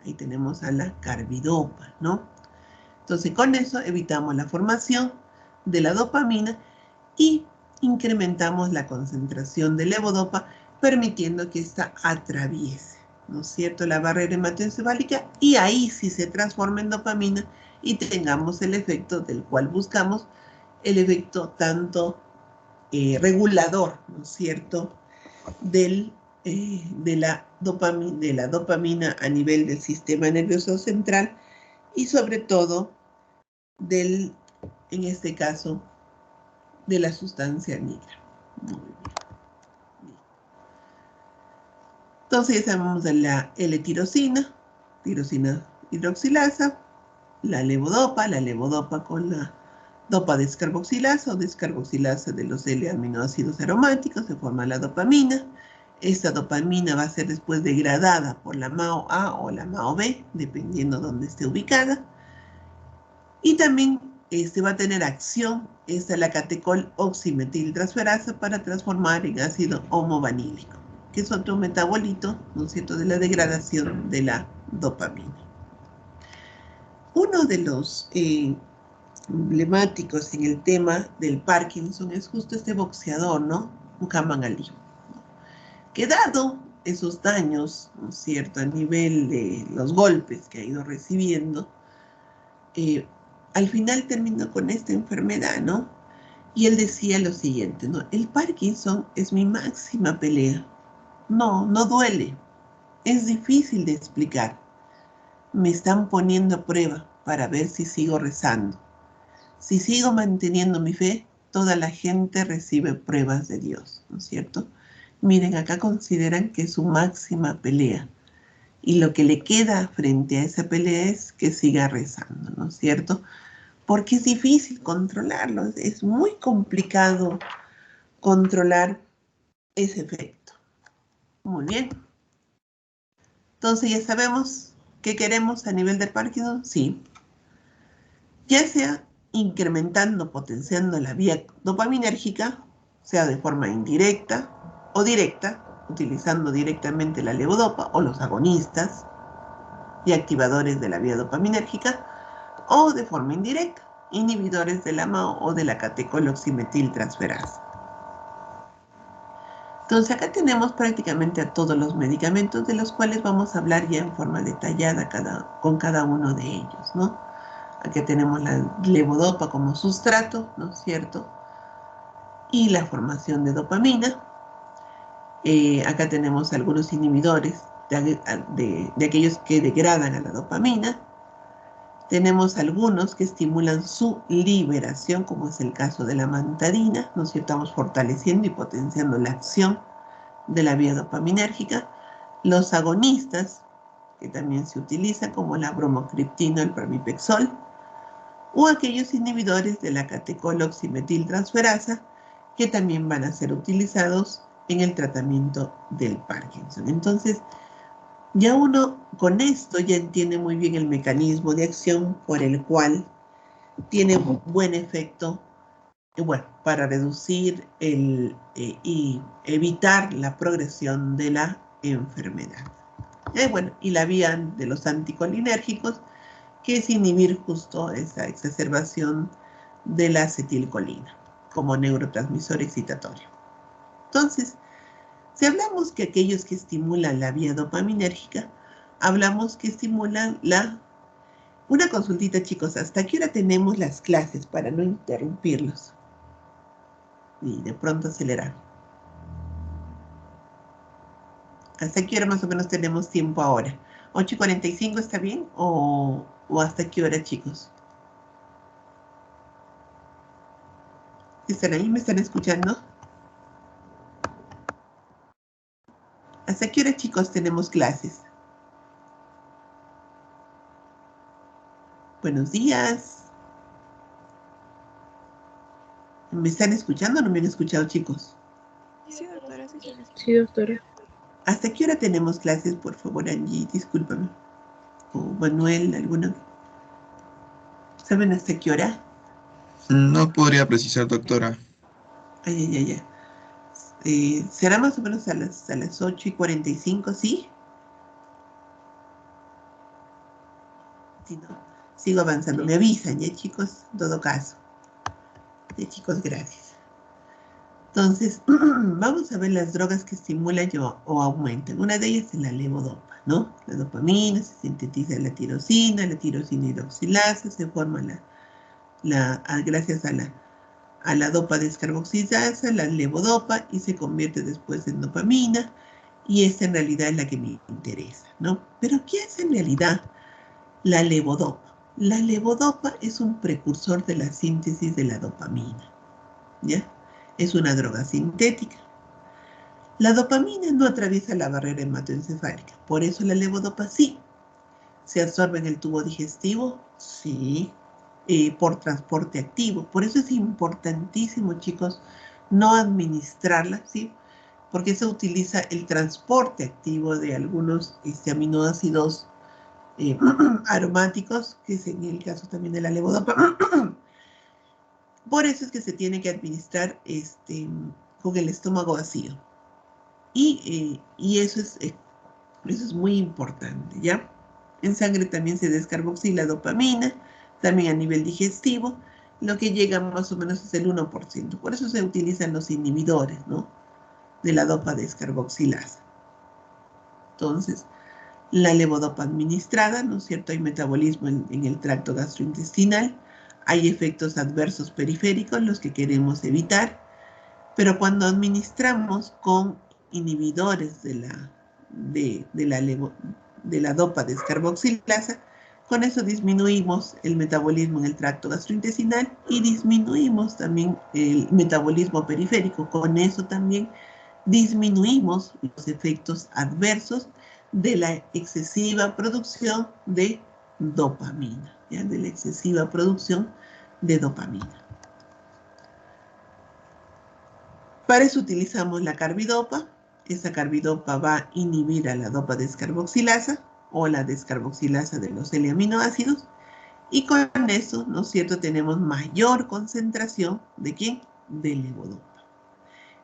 Ahí tenemos a la carbidopa, ¿no? Entonces, con eso evitamos la formación de la dopamina y incrementamos la concentración de levodopa, permitiendo que ésta atraviese, ¿no es cierto?, la barrera hematoencefálica, y ahí sí se transforma en dopamina y tengamos el efecto del cual buscamos, el efecto tanto regulador, ¿no es cierto?, de la dopamina a nivel del sistema nervioso central y sobre todo en este caso, de la sustancia negra. Muy bien. Entonces ya sabemos de la L-tirosina, tirosina hidroxilasa, la levodopa con la dopa descarboxilasa o descarboxilasa de los L-aminoácidos aromáticos, se forma la dopamina. Esta dopamina va a ser después degradada por la MAO-A o la MAO-B, dependiendo de dónde esté ubicada. Y también va a tener acción la catecol oximetiltransferasa para transformar en ácido homovanílico, que es otro metabolito, ¿no es cierto?, de la degradación de la dopamina. Uno de los emblemáticos en el tema del Parkinson es justo este boxeador, ¿no?, Muhammad Ali, que dado esos daños, ¿no es cierto?, a nivel de los golpes que ha ido recibiendo, al final terminó con esta enfermedad, ¿no? Y él decía lo siguiente, ¿no? El Parkinson es mi máxima pelea. No duele. Es difícil de explicar. Me están poniendo a prueba para ver si sigo rezando. Si sigo manteniendo mi fe, toda la gente recibe pruebas de Dios, ¿no es cierto? Miren, acá consideran que es su máxima pelea. Y lo que le queda frente a esa pelea es que siga rezando, ¿no es cierto? Porque es difícil controlarlo, es muy complicado controlar ese efecto. Muy bien. Entonces ya sabemos qué queremos a nivel del Parkinson, sí. Ya sea incrementando, potenciando la vía dopaminérgica, sea de forma indirecta o directa, utilizando directamente la levodopa o los agonistas y activadores de la vía dopaminérgica, o de forma indirecta, inhibidores de la MAO o de la catecol oximetiltransferasa. Entonces acá tenemos prácticamente a todos los medicamentos, de los cuales vamos a hablar ya en forma detallada con cada uno de ellos, ¿no? Aquí tenemos la levodopa como sustrato, ¿no es cierto?, y la formación de dopamina. Acá tenemos algunos inhibidores de aquellos que degradan a la dopamina. Tenemos algunos que estimulan su liberación, como es el caso de la amantadina, ¿no es cierto? Estamos fortaleciendo y potenciando la acción de la vía dopaminérgica. Los agonistas, que también se utilizan, como la bromocriptina o el pramipexol, o aquellos inhibidores de la catecol oximetiltransferasa, que también van a ser utilizados en el tratamiento del Parkinson. Entonces, ya uno con esto ya entiende muy bien el mecanismo de acción por el cual tiene buen efecto, para reducir y evitar la progresión de la enfermedad. Y la vía de los anticolinérgicos, que es inhibir justo esa exacerbación de la acetilcolina como neurotransmisor excitatorio. Entonces, si hablamos que aquellos que estimulan la vía dopaminérgica, hablamos que estimulan Una consultita, chicos, ¿hasta qué hora tenemos las clases para no interrumpirlos? Y de pronto acelerar. ¿Hasta qué hora más o menos tenemos tiempo ahora? ¿8:45 está bien? ¿O hasta qué hora, chicos? ¿Están ahí? ¿Me están escuchando? ¿Hasta qué hora, chicos, tenemos clases? Buenos días. ¿Me están escuchando o no me han escuchado, chicos?
Sí, doctora, sí se me escucha.
Sí, doctora.
¿Hasta qué hora tenemos clases, por favor, Angie? Discúlpame. O Manuel, ¿alguna? ¿Saben hasta qué hora?
No podría precisar, doctora.
Ay. ¿Será más o menos a las 8:45, sí? Sí, ¿no? Sigo avanzando. Me avisan, ¿ya, chicos? En todo caso. Ya, chicos, gracias. Entonces, vamos a ver las drogas que estimulan o aumentan. Una de ellas es la levodopa, ¿no? La dopamina, se sintetiza la tirosina hidroxilasa, se forma gracias a la dopa descarboxilasa, la levodopa, y se convierte después en dopamina, y esta en realidad es la que me interesa, ¿no? Pero ¿qué es en realidad la levodopa? La levodopa es un precursor de la síntesis de la dopamina, ¿ya? Es una droga sintética. La dopamina no atraviesa la barrera hematoencefálica, por eso la levodopa sí. ¿Se absorbe en el tubo digestivo? Sí. Por transporte activo. Por eso es importantísimo, chicos, no administrarla, ¿sí? Porque se utiliza el transporte activo de algunos aminoácidos aromáticos, que es en el caso también de la levodopa. Por eso es que se tiene que administrar con el estómago vacío. Y eso es muy importante, ¿ya? En sangre también se descarboxila dopamina, también a nivel digestivo, lo que llega más o menos es el 1%. Por eso se utilizan los inhibidores, ¿no? De la dopa descarboxilasa. Entonces, la levodopa administrada, ¿no es cierto? Hay metabolismo en el tracto gastrointestinal, hay efectos adversos periféricos, los que queremos evitar, pero cuando administramos con inhibidores de la dopa descarboxilasa, con eso disminuimos el metabolismo en el tracto gastrointestinal y disminuimos también el metabolismo periférico. Con eso también disminuimos los efectos adversos de la excesiva producción de dopamina, ¿ya? De la excesiva producción de dopamina. Para eso utilizamos la carbidopa. Esa carbidopa va a inhibir a la dopa descarboxilasa o la descarboxilasa de los L-aminoácidos, y con eso, ¿no es cierto?, tenemos mayor concentración ¿de quién? De levodopa.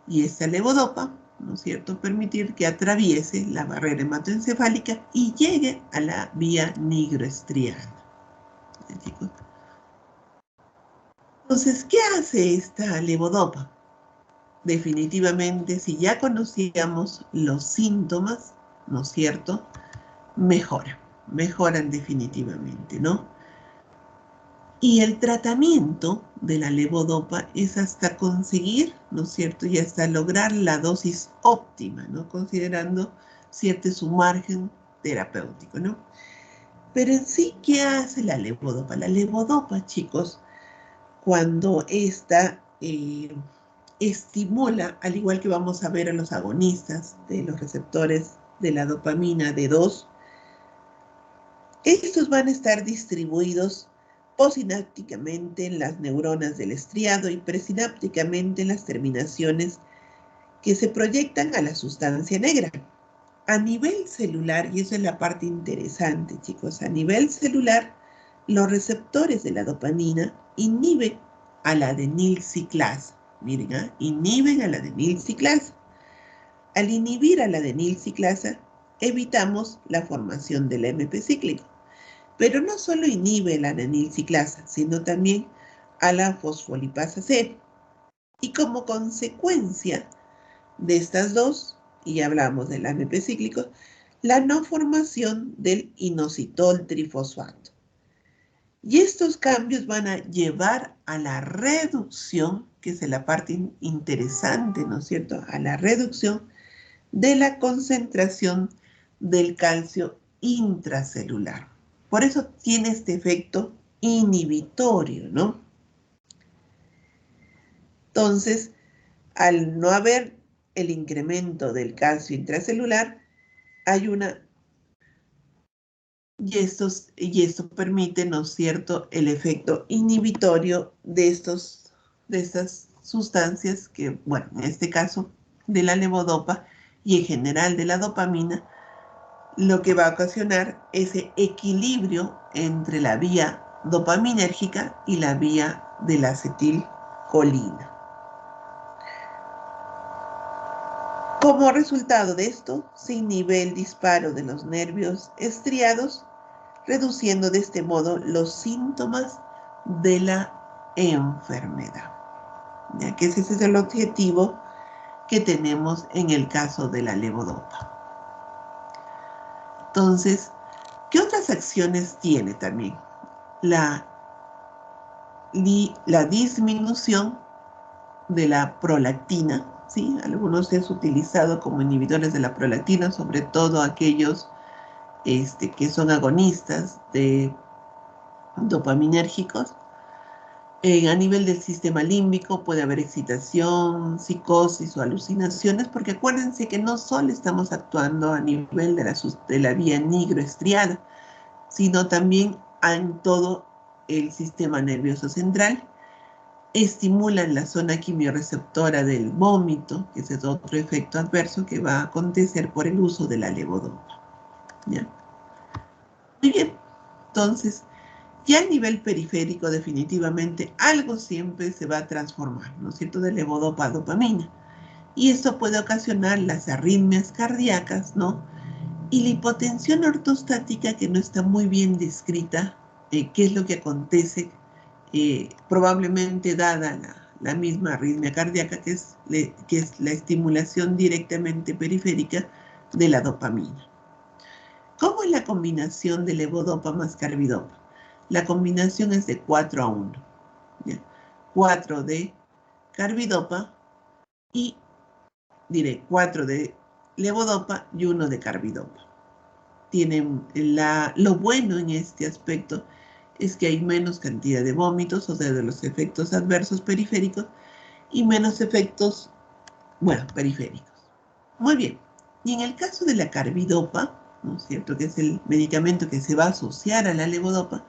Y esta levodopa, ¿no es cierto?, permitir que atraviese la barrera hematoencefálica y llegue a la vía nigroestriana. ¿Sí, chicos? Entonces, ¿qué hace esta levodopa? Definitivamente, si ya conocíamos los síntomas, ¿no es cierto?, mejoran definitivamente, ¿no? Y el tratamiento de la levodopa es hasta conseguir, ¿no es cierto?, y hasta lograr la dosis óptima, ¿no?, considerando cierto su margen terapéutico, ¿no? Pero en sí, ¿qué hace la levodopa? La levodopa, chicos, cuando esta estimula, al igual que vamos a ver a los agonistas de los receptores de la dopamina D2, estos van a estar distribuidos posinápticamente en las neuronas del estriado y presinápticamente en las terminaciones que se proyectan a la sustancia negra. A nivel celular, y eso es la parte interesante, chicos, a nivel celular, los receptores de la dopamina inhiben a la adenilciclasa. Miren, inhiben a la adenilciclasa. Al inhibir a la adenilciclasa, evitamos la formación del AMP cíclico. Pero no solo inhibe la adenilciclasa, sino también a la fosfolipasa C. Y como consecuencia de estas dos, y hablamos del AMP cíclico, la no formación del inositol trifosfato. Y estos cambios van a llevar a la reducción, que es la parte interesante, ¿no es cierto?, a la reducción de la concentración del calcio intracelular. Por eso tiene este efecto inhibitorio, ¿no? Entonces, al no haber el incremento del calcio intracelular, hay una... Y esto permite, ¿no es cierto?, el efecto inhibitorio de estas sustancias que, bueno, en este caso de la levodopa y en general de la dopamina, lo que va a ocasionar ese equilibrio entre la vía dopaminérgica y la vía de la acetilcolina. Como resultado de esto, se inhibe el disparo de los nervios estriados, reduciendo de este modo los síntomas de la enfermedad. Ya que ese es el objetivo que tenemos en el caso de la levodopa. Entonces, ¿qué otras acciones tiene también? La disminución de la prolactina, ¿sí? Algunos es utilizado como inhibidores de la prolactina, sobre todo aquellos que son agonistas de dopaminérgicos. A nivel del sistema límbico puede haber excitación, psicosis o alucinaciones, porque acuérdense que no solo estamos actuando a nivel de la vía nigroestriada, sino también en todo el sistema nervioso central. Estimulan la zona quimiorreceptora del vómito, que ese es otro efecto adverso que va a acontecer por el uso de la levodopa. ¿Ya? Muy bien, entonces, ya a nivel periférico definitivamente algo siempre se va a transformar, ¿no es cierto?, de levodopa a dopamina. Y esto puede ocasionar las arritmias cardíacas, ¿no? Y la hipotensión ortostática, que no está muy bien descrita, qué es lo que acontece, probablemente dada la misma arritmia cardíaca, que es la estimulación directamente periférica de la dopamina. ¿Cómo es la combinación de levodopa más carbidopa? La combinación es de 4:1. ¿Ya? 4 de carbidopa y 4 de levodopa y 1 de carbidopa. Lo bueno en este aspecto es que hay menos cantidad de vómitos, o sea, de los efectos adversos periféricos, y menos efectos, periféricos. Muy bien. Y en el caso de la carbidopa, ¿no es cierto?, que es el medicamento que se va a asociar a la levodopa,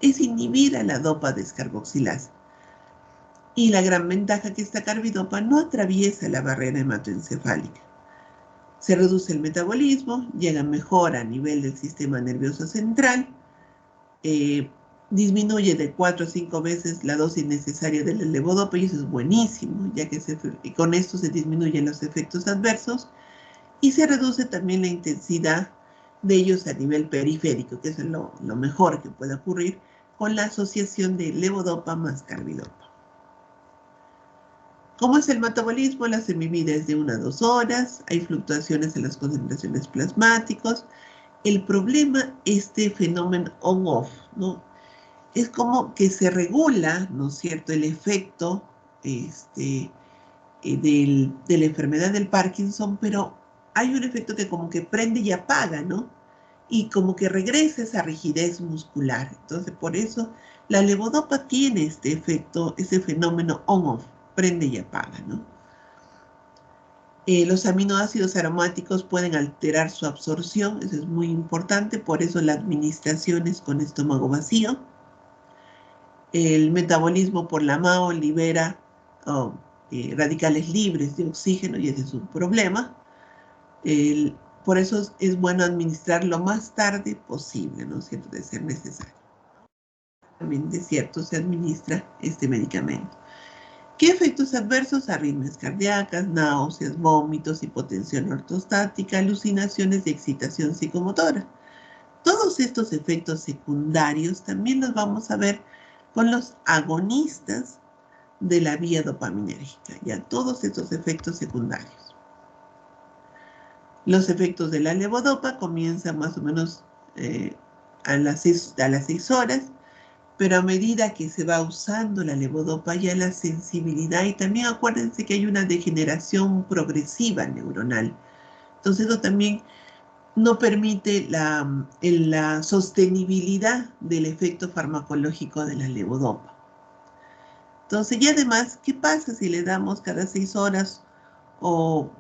es inhibir a la dopa descarboxilasa. Y la gran ventaja que esta carbidopa no atraviesa la barrera hematoencefálica. Se reduce el metabolismo, llega mejor a nivel del sistema nervioso central, disminuye de 4 a 5 veces la dosis necesaria de la levodopa, y eso es buenísimo, ya que con esto se disminuyen los efectos adversos y se reduce también la intensidad de ellos a nivel periférico, que es lo mejor que puede ocurrir con la asociación de levodopa más carbidopa. ¿Cómo es el metabolismo? La semivida es de 1 a 2 horas, hay fluctuaciones en las concentraciones plasmáticas. El problema es este fenómeno on-off, ¿no? Es como que se regula, ¿no es cierto?, el efecto de la enfermedad del Parkinson, pero hay un efecto que como que prende y apaga, ¿no? Y como que regresa esa rigidez muscular. Entonces, por eso la levodopa tiene este efecto, ese fenómeno on-off, prende y apaga, ¿no? Los aminoácidos aromáticos pueden alterar su absorción, eso es muy importante, por eso la administración es con estómago vacío. El metabolismo por la MAO libera radicales libres de oxígeno, y ese es un problema. Por eso es bueno administrar lo más tarde posible, ¿no es cierto?, de ser necesario. También, de cierto, se administra este medicamento. ¿Qué efectos adversos? Arritmias cardíacas, náuseas, vómitos, hipotensión ortostática, alucinaciones y excitación psicomotora. Todos estos efectos secundarios también los vamos a ver con los agonistas de la vía dopaminérgica, ya todos estos efectos secundarios. Los efectos de la levodopa comienzan más o menos a las 6 horas, pero a medida que se va usando la levodopa, ya la sensibilidad, y también acuérdense que hay una degeneración progresiva neuronal. Entonces eso también no permite la sostenibilidad del efecto farmacológico de la levodopa. Entonces, y además, ¿qué pasa si le damos cada 6 horas o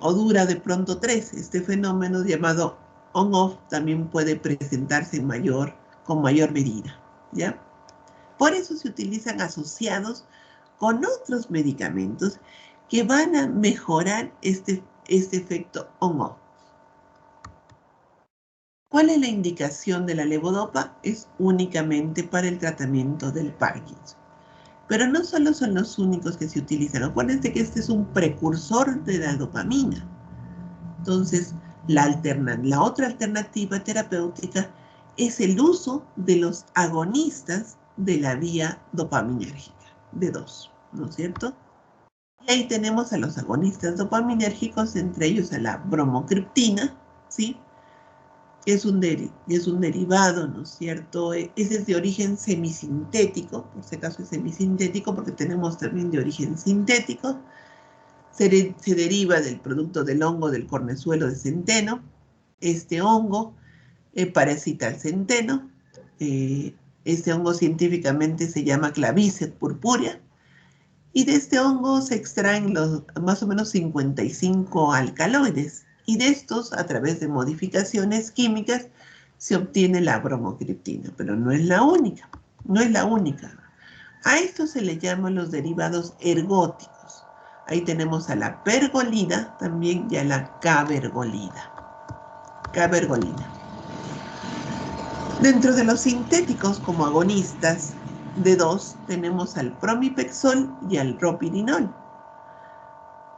dura de pronto 3? Este fenómeno llamado on-off también puede presentarse con mayor medida, ¿ya? Por eso se utilizan asociados con otros medicamentos que van a mejorar este efecto on-off. ¿Cuál es la indicación de la levodopa? Es únicamente para el tratamiento del Parkinson. Pero no solo son los únicos que se utilizan. Acuérdense que este es un precursor de la dopamina. Entonces, la otra alternativa terapéutica es el uso de los agonistas de la vía dopaminérgica, D2, ¿no es cierto? Y ahí tenemos a los agonistas dopaminérgicos, entre ellos a la bromocriptina, ¿sí? Es un derivado, ¿no es cierto? Ese es de origen semisintético, por si acaso es semisintético, porque tenemos también de origen sintético. Se deriva del producto del hongo del cornezuelo de centeno. Este hongo parasita al centeno. Este hongo científicamente se llama Claviceps purpurea. Y de este hongo se extraen más o menos 55 alcaloides. Y de estos, a través de modificaciones químicas, se obtiene la bromocriptina. Pero no es la única. No es la única. A esto se le llaman los derivados ergóticos. Ahí tenemos a la pergolida también y a la cabergolida. Cabergolida. Dentro de los sintéticos como agonistas D2 tenemos al promipexol y al ropirinol.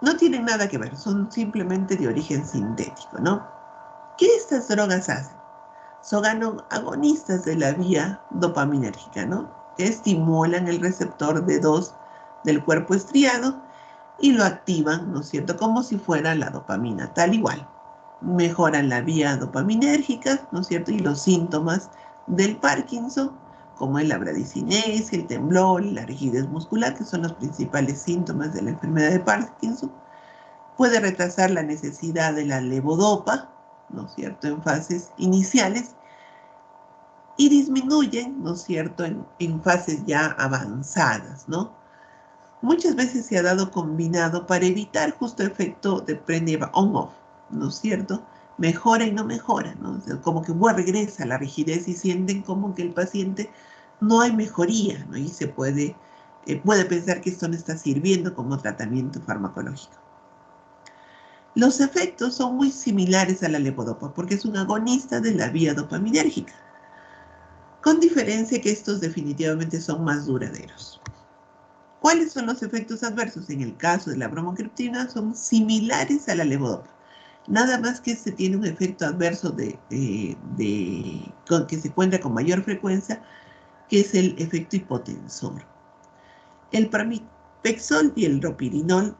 No tienen nada que ver, son simplemente de origen sintético, ¿no? ¿Qué estas drogas hacen? Son agonistas de la vía dopaminérgica, ¿no? Que estimulan el receptor D2 del cuerpo estriado y lo activan, ¿no es cierto? Como si fuera la dopamina, tal igual. Mejoran la vía dopaminérgica, ¿no es cierto? Y los síntomas del Parkinson, como es la bradicinesia, el temblor y la rigidez muscular, que son los principales síntomas de la enfermedad de Parkinson. Puede retrasar la necesidad de la levodopa, ¿no es cierto?, en fases iniciales, y disminuyen, ¿no es cierto?, en fases ya avanzadas, ¿no? Muchas veces se ha dado combinado para evitar justo el efecto de prende on-off, ¿no es cierto? Mejora y no mejora, ¿no? O sea, como que regresa la rigidez y sienten como que el paciente no hay mejoría, ¿no? Y se puede pensar que esto no está sirviendo como tratamiento farmacológico. Los efectos son muy similares a la levodopa porque es un agonista de la vía dopaminérgica, con diferencia que estos definitivamente son más duraderos. ¿Cuáles son los efectos adversos? En el caso de la bromocriptina son similares a la levodopa. Nada más que se tiene un efecto adverso que se encuentra con mayor frecuencia, que es el efecto hipotensor. El pramipexol y el ropirinol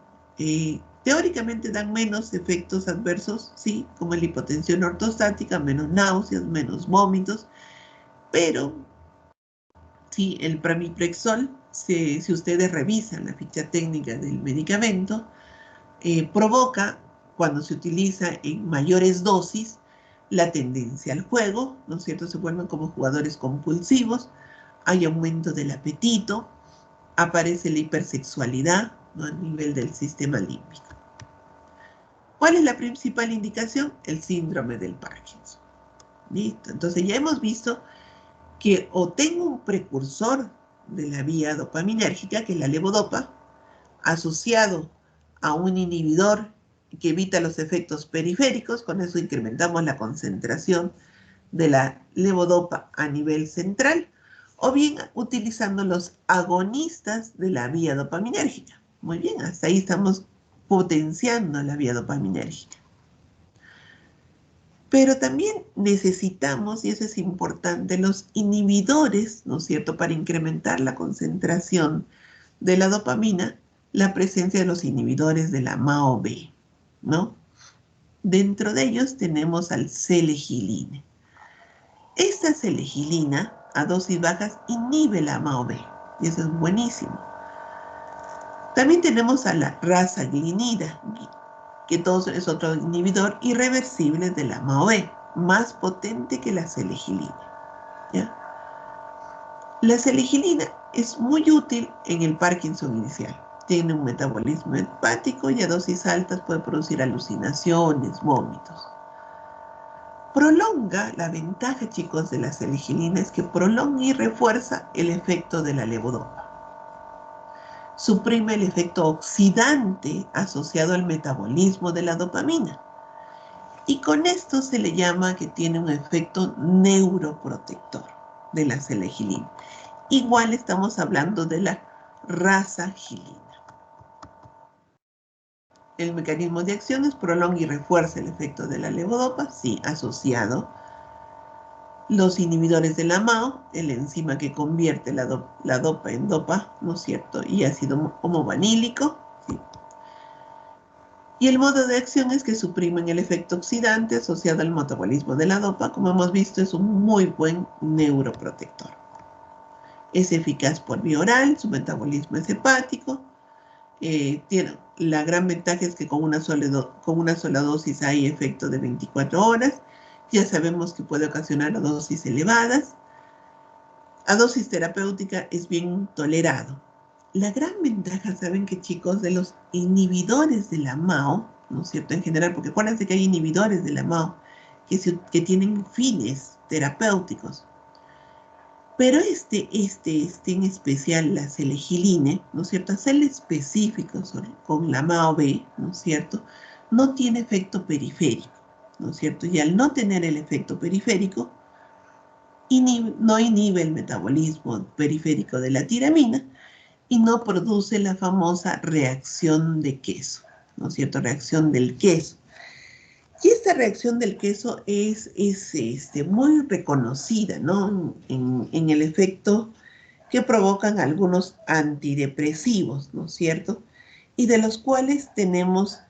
teóricamente dan menos efectos adversos, sí, como la hipotensión ortostática, menos náuseas, menos vómitos, pero sí, el pramipexol, si ustedes revisan la ficha técnica del medicamento, provoca, cuando se utiliza en mayores dosis, la tendencia al juego, ¿no es cierto? Se vuelven como jugadores compulsivos, hay aumento del apetito, aparece la hipersexualidad, ¿no?, a nivel del sistema límbico. ¿Cuál es la principal indicación? El síndrome del Parkinson. ¿Listo? Entonces ya hemos visto que o tengo un precursor de la vía dopaminérgica, que es la levodopa, asociado a un inhibidor que evita los efectos periféricos, con eso incrementamos la concentración de la levodopa a nivel central, o bien utilizando los agonistas de la vía dopaminérgica. Muy bien, hasta ahí estamos potenciando la vía dopaminérgica. Pero también necesitamos, y eso es importante, los inhibidores, ¿no es cierto?, para incrementar la concentración de la dopamina, la presencia de los inhibidores de la MAO-B, ¿no? Dentro de ellos tenemos al selegiline. Esta selegilina a dosis bajas inhibe la MAO-B, y eso es buenísimo. También tenemos a la rasaglinida, que es otro inhibidor irreversible de la MAO-B, más potente que la selegilina, ¿ya? La selegilina es muy útil en el Parkinson inicial. Tiene un metabolismo hepático y a dosis altas puede producir alucinaciones, vómitos. Prolonga, la ventaja, chicos, de la selegilina es que prolonga y refuerza el efecto de la levodopa. Suprime el efecto oxidante asociado al metabolismo de la dopamina. Y con esto se le llama que tiene un efecto neuroprotector de la selegilina. Igual estamos hablando de la rasagilina. El mecanismo de acción es prolonga y refuerza el efecto de la levodopa, sí, asociado Los inhibidores de la MAO, el enzima que convierte la dopa en dopa, ¿no es cierto? Y ácido homovanílico, ¿sí? Y el modo de acción es que suprimen el efecto oxidante asociado al metabolismo de la dopa. Como hemos visto, es un muy buen neuroprotector. Es eficaz por vía oral, su metabolismo es hepático. La gran ventaja es que con una sola dosis hay efecto de 24 horas. Ya sabemos que puede ocasionar dosis elevadas. A dosis terapéutica es bien tolerado. La gran ventaja, ¿saben qué, chicos? De los inhibidores de la MAO, ¿no es cierto? En general, porque acuérdense que hay inhibidores de la MAO que tienen fines terapéuticos. Pero este en especial, la selegiline, ¿no es cierto? Hacerle específico con la MAO-B, ¿no es cierto? No tiene efecto periférico, ¿no es cierto? Y al no tener el efecto periférico, no inhibe el metabolismo periférico de la tiramina y no produce la famosa reacción de queso, ¿no es cierto? Reacción del queso. Y esta reacción del queso es muy reconocida, ¿no? En el efecto que provocan algunos antidepresivos, ¿no es cierto? Y de los cuales tenemos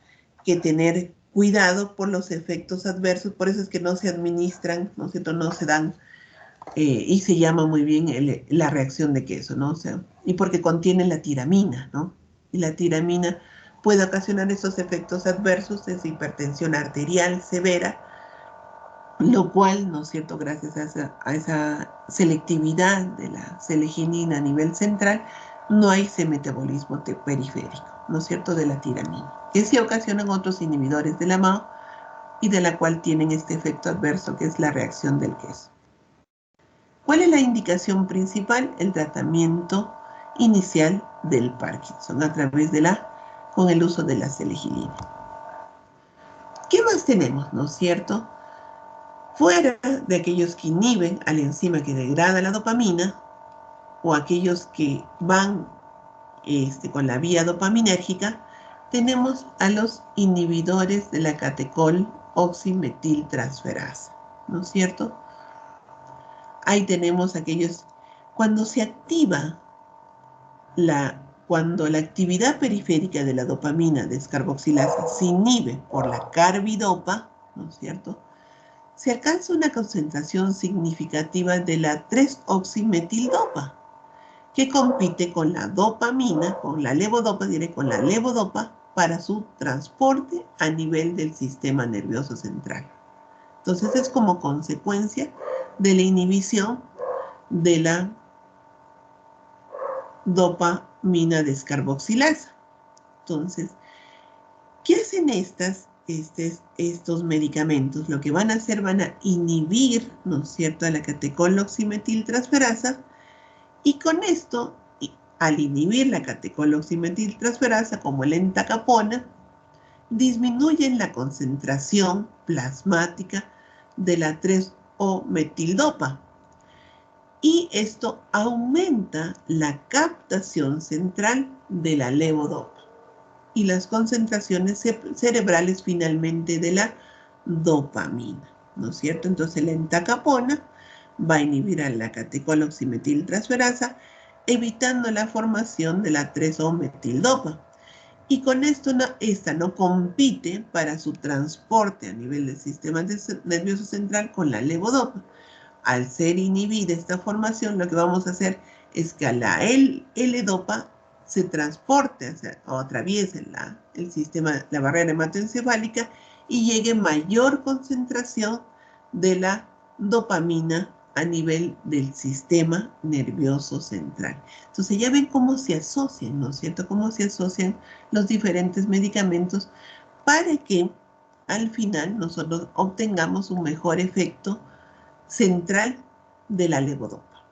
que tener cuidado por los efectos adversos, por eso es que no se administran, ¿no es cierto? No se dan, y se llama muy bien la reacción de queso, ¿no? O sea, y porque contiene la tiramina, ¿no? Y la tiramina puede ocasionar esos efectos adversos, es hipertensión arterial severa, lo cual, ¿no es cierto?, gracias a esa selectividad de la seleginina a nivel central, no hay ese metabolismo periférico, ¿no es cierto?, de la tiramina, que sí ocasionan otros inhibidores de la MAO y de la cual tienen este efecto adverso que es la reacción del queso. ¿Cuál es la indicación principal? El tratamiento inicial del Parkinson a través con el uso de la selegiline. ¿Qué más tenemos, no es cierto? Fuera de aquellos que inhiben a la enzima que degrada la dopamina o aquellos que van con la vía dopaminérgica, tenemos a los inhibidores de la catecol oximetiltransferasa, ¿no es cierto? Ahí tenemos aquellos, cuando se activa cuando la actividad periférica de la dopamina descarboxilasa se inhibe por la carbidopa, ¿no es cierto?, se alcanza una concentración significativa de la 3-oximetildopa, que compite con la dopamina, con la levodopa para su transporte a nivel del sistema nervioso central. Entonces es como consecuencia de la inhibición de la dopamina descarboxilasa. Entonces, ¿qué hacen estos medicamentos? Lo que van a hacer, van a inhibir, ¿no es cierto?, a la catecol oximetiltransferasa, y con esto, al inhibir la catecol oximetiltransferasa, como el entacapona, disminuyen la concentración plasmática de la 3-O-metildopa. Y esto aumenta la captación central de la levodopa y las concentraciones cerebrales finalmente de la dopamina, ¿no es cierto? Entonces la entacapona va a inhibir a la catecol oximetiltransferasa, evitando la formación de la 3-O-metildopa. Y con esto esta no compite para su transporte a nivel del sistema nervioso central con la levodopa. Al ser inhibida esta formación, lo que vamos a hacer es que la L-dopa se transporte o atraviese el sistema, la barrera hematoencefálica y llegue mayor concentración de la dopamina a nivel del sistema nervioso central. Entonces ya ven cómo se asocian, ¿no es cierto? Cómo se asocian los diferentes medicamentos para que al final nosotros obtengamos un mejor efecto central de la levodopa.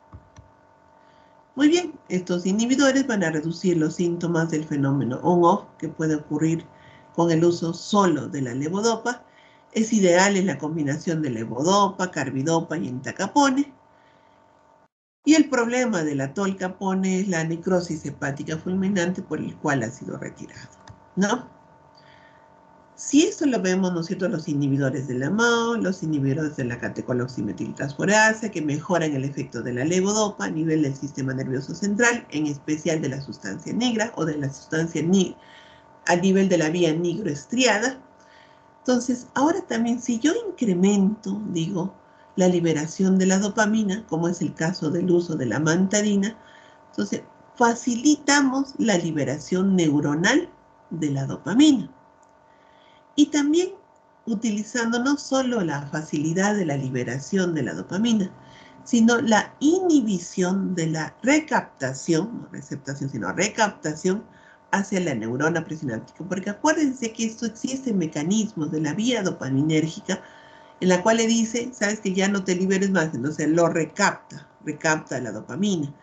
Muy bien, estos inhibidores van a reducir los síntomas del fenómeno on-off que puede ocurrir con el uso solo de la levodopa. Es ideal en la combinación de levodopa, carbidopa y entacapone. Y el problema de la tolcapone es la necrosis hepática fulminante por el cual ha sido retirado, ¿no? Si esto lo vemos, ¿no es cierto?, los inhibidores de la MAO, los inhibidores de la catecoloximetiltransferasa, que mejoran el efecto de la levodopa a nivel del sistema nervioso central, en especial de la sustancia negra o de la sustancia a nivel de la vía nigroestriada. Entonces, ahora también si yo incremento, digo, la liberación de la dopamina, como es el caso del uso de la amantadina, entonces facilitamos la liberación neuronal de la dopamina. Y también utilizando no solo la facilidad de la liberación de la dopamina, sino la inhibición de la recaptación, no receptación, sino recaptación hacia la neurona presináptica. Porque acuérdense que esto existe mecanismos de la vía dopaminérgica en la cual le dice, sabes que ya no te liberes más, entonces lo recapta la dopamina.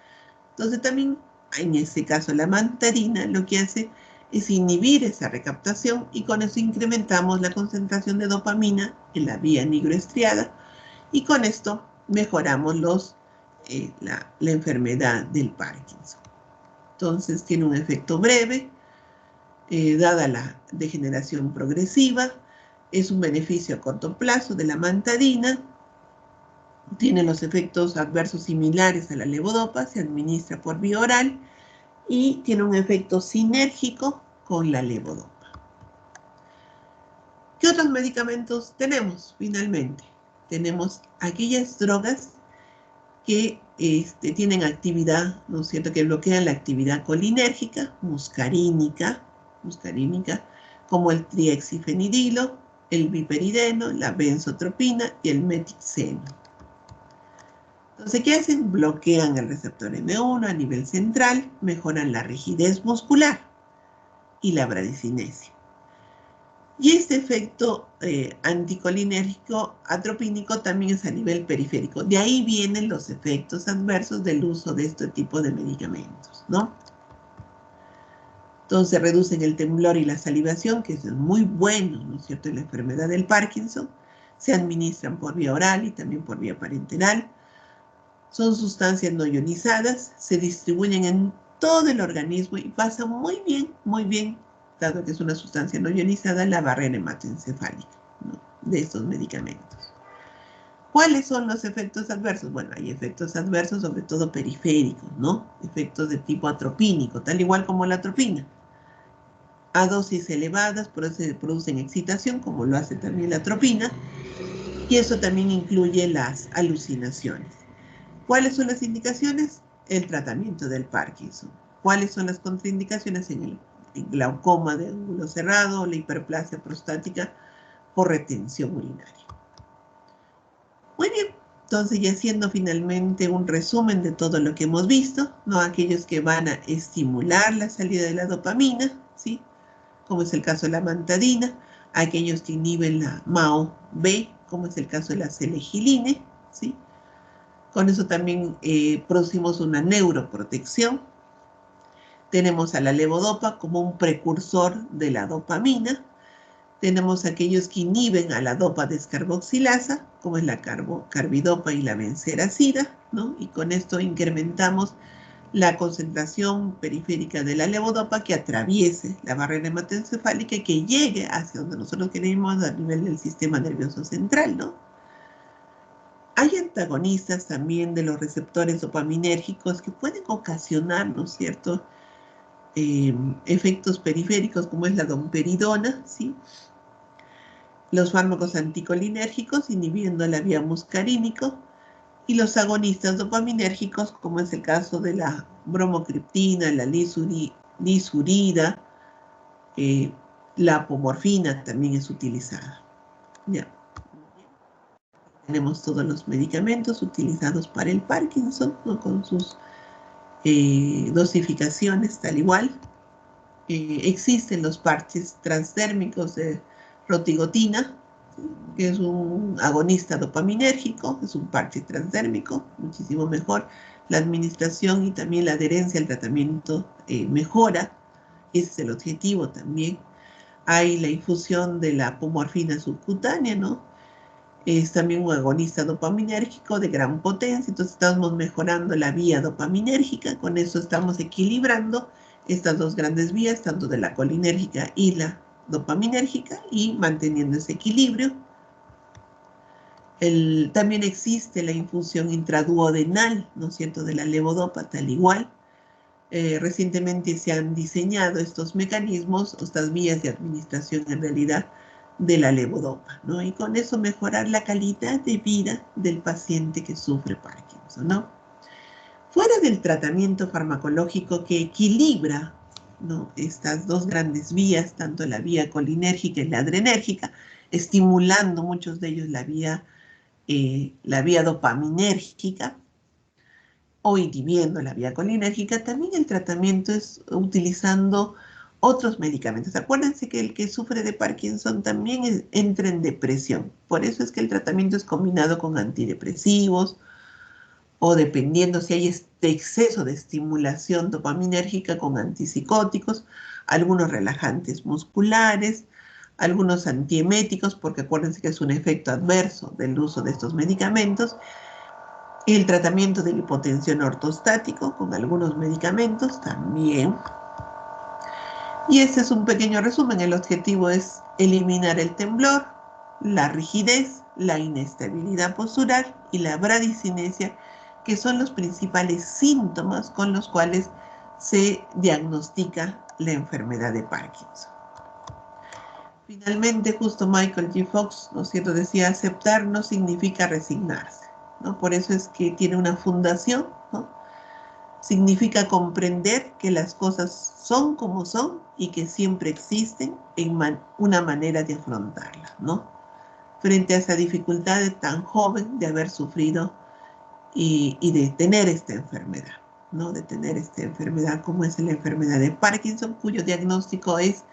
Entonces también, en este caso, la amantadina lo que hace es inhibir esa recaptación y con eso incrementamos la concentración de dopamina en la vía nigroestriada y con esto mejoramos la enfermedad del Parkinson. Entonces tiene un efecto breve, dada la degeneración progresiva, es un beneficio a corto plazo de la amantadina, tiene los efectos adversos similares a la levodopa, se administra por vía oral y tiene un efecto sinérgico con la levodopa. ¿Qué otros medicamentos tenemos finalmente? Tenemos aquellas drogas que tienen actividad, ¿no es cierto?, que bloquean la actividad colinérgica, muscarínica, como el triexifenidilo, el biperideno, la benzotropina y el metixeno. Entonces, ¿qué hacen? Bloquean el receptor M1 a nivel central, mejoran la rigidez muscular y la bradicinesia. Y este efecto anticolinérgico atropínico también es a nivel periférico. De ahí vienen los efectos adversos del uso de este tipo de medicamentos, ¿no? Entonces reducen el temblor y la salivación, que es muy bueno, ¿no es cierto?, en la enfermedad del Parkinson. Se administran por vía oral y también por vía parenteral. Son sustancias no ionizadas, se distribuyen en todo el organismo y pasan muy bien, dado que es una sustancia no ionizada, la barrera hematoencefálica, ¿no?, de estos medicamentos. ¿Cuáles son los efectos adversos? Bueno, hay efectos adversos sobre todo periféricos, ¿no? Efectos de tipo atropínico, tal igual como la atropina. A dosis elevadas producen excitación, como lo hace también la atropina, y eso también incluye las alucinaciones. ¿Cuáles son las indicaciones? El tratamiento del Parkinson. ¿Cuáles son las contraindicaciones? En el glaucoma de ángulo cerrado, la hiperplasia prostática por retención urinaria. Muy bien, entonces ya haciendo finalmente un resumen de todo lo que hemos visto, ¿no? Aquellos que van a estimular la salida de la dopamina, ¿sí?, como es el caso de la amantadina, aquellos que inhiben la MAO-B, como es el caso de la selegiline, ¿sí? Con eso también producimos una neuroprotección. Tenemos a la levodopa como un precursor de la dopamina. Tenemos aquellos que inhiben a la dopa descarboxilasa, como es la carbidopa y la benseracida, ¿no? Y con esto incrementamos la concentración periférica de la levodopa que atraviese la barrera hematoencefálica y que llegue hacia donde nosotros queremos a nivel del sistema nervioso central, ¿no? Hay antagonistas también de los receptores dopaminérgicos que pueden ocasionar, ¿no es cierto?, efectos periféricos como es la domperidona, ¿sí? Los fármacos anticolinérgicos inhibiendo la vía muscarínico y los agonistas dopaminérgicos como es el caso de la bromocriptina, la lisurida, la apomorfina también es utilizada. Ya. Tenemos todos los medicamentos utilizados para el Parkinson, ¿no?, con sus dosificaciones tal igual. Existen los parches transdérmicos de rotigotina, que es un agonista dopaminérgico, es un parche transdérmico, muchísimo mejor. La administración y también la adherencia al tratamiento mejora, ese es el objetivo también. Hay la infusión de la apomorfina subcutánea, ¿no? Es también un agonista dopaminérgico de gran potencia, entonces estamos mejorando la vía dopaminérgica, con eso estamos equilibrando estas dos grandes vías, tanto de la colinérgica y la dopaminérgica y manteniendo ese equilibrio. También existe la infusión intraduodenal, ¿no es cierto?, de la levodopa, tal igual. Recientemente se han diseñado estos mecanismos, estas vías de administración en realidad de la levodopa, ¿no? Y con eso mejorar la calidad de vida del paciente que sufre Parkinson, ¿no? Fuera del tratamiento farmacológico que equilibra, ¿no?, estas dos grandes vías, tanto la vía colinérgica y la adrenérgica, estimulando muchos de ellos la vía dopaminérgica, o inhibiendo la vía colinérgica, también el tratamiento es utilizando otros medicamentos. Acuérdense que el que sufre de Parkinson también entra en depresión. Por eso es que el tratamiento es combinado con antidepresivos o dependiendo si hay este exceso de estimulación dopaminérgica con antipsicóticos, algunos relajantes musculares, algunos antieméticos, porque acuérdense que es un efecto adverso del uso de estos medicamentos, el tratamiento de hipotensión ortostático con algunos medicamentos también. Y este es un pequeño resumen. El objetivo es eliminar el temblor, la rigidez, la inestabilidad postural y la bradicinesia, que son los principales síntomas con los cuales se diagnostica la enfermedad de Parkinson. Finalmente, justo Michael J. Fox, ¿no es cierto?, decía, aceptar no significa resignarse, ¿no? Por eso es que tiene una fundación, ¿no? Significa comprender que las cosas son como son y que siempre existen una manera de afrontarlas, ¿no? Frente a esa dificultad de tan joven de haber sufrido y de tener esta enfermedad, ¿no? De tener esta enfermedad como es la enfermedad de Parkinson, cuyo diagnóstico es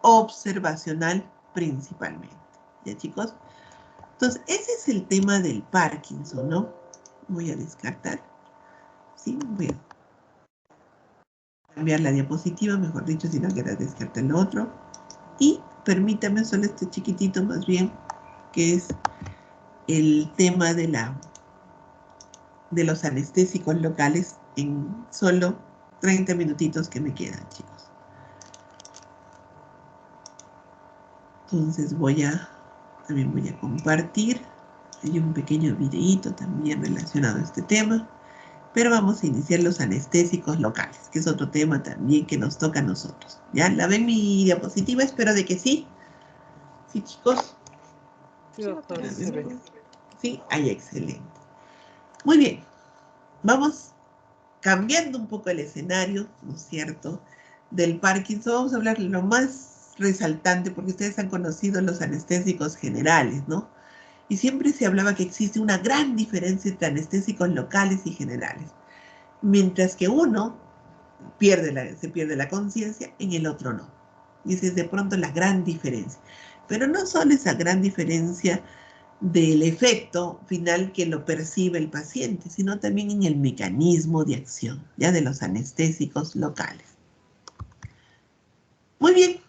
observacional principalmente. ¿Ya, chicos? Entonces, ese es el tema del Parkinson, ¿no? Voy a descartar. Sí, voy a cambiar la diapositiva, mejor dicho, si no queda descartar el otro. Y permítame solo este chiquitito más bien, que es el tema de los anestésicos locales en solo 30 minutitos que me quedan, chicos. Entonces también voy a compartir. Hay un pequeño videíto también relacionado a este tema. Pero vamos a iniciar los anestésicos locales, que es otro tema también que nos toca a nosotros. ¿Ya? ¿La ven mi diapositiva? Espero de que sí. ¿Sí, chicos?
Sí, doctora.
Sí, ahí, excelente. Muy bien. Vamos cambiando un poco el escenario, ¿no es cierto?, del Parkinson. Vamos a hablar lo más resaltante, porque ustedes han conocido los anestésicos generales, ¿no? Y siempre se hablaba que existe una gran diferencia entre anestésicos locales y generales. Mientras que uno se pierde la conciencia, en el otro no. Y esa es de pronto la gran diferencia. Pero no solo esa gran diferencia del efecto final que lo percibe el paciente, sino también en el mecanismo de acción, ya, de los anestésicos locales. Muy bien.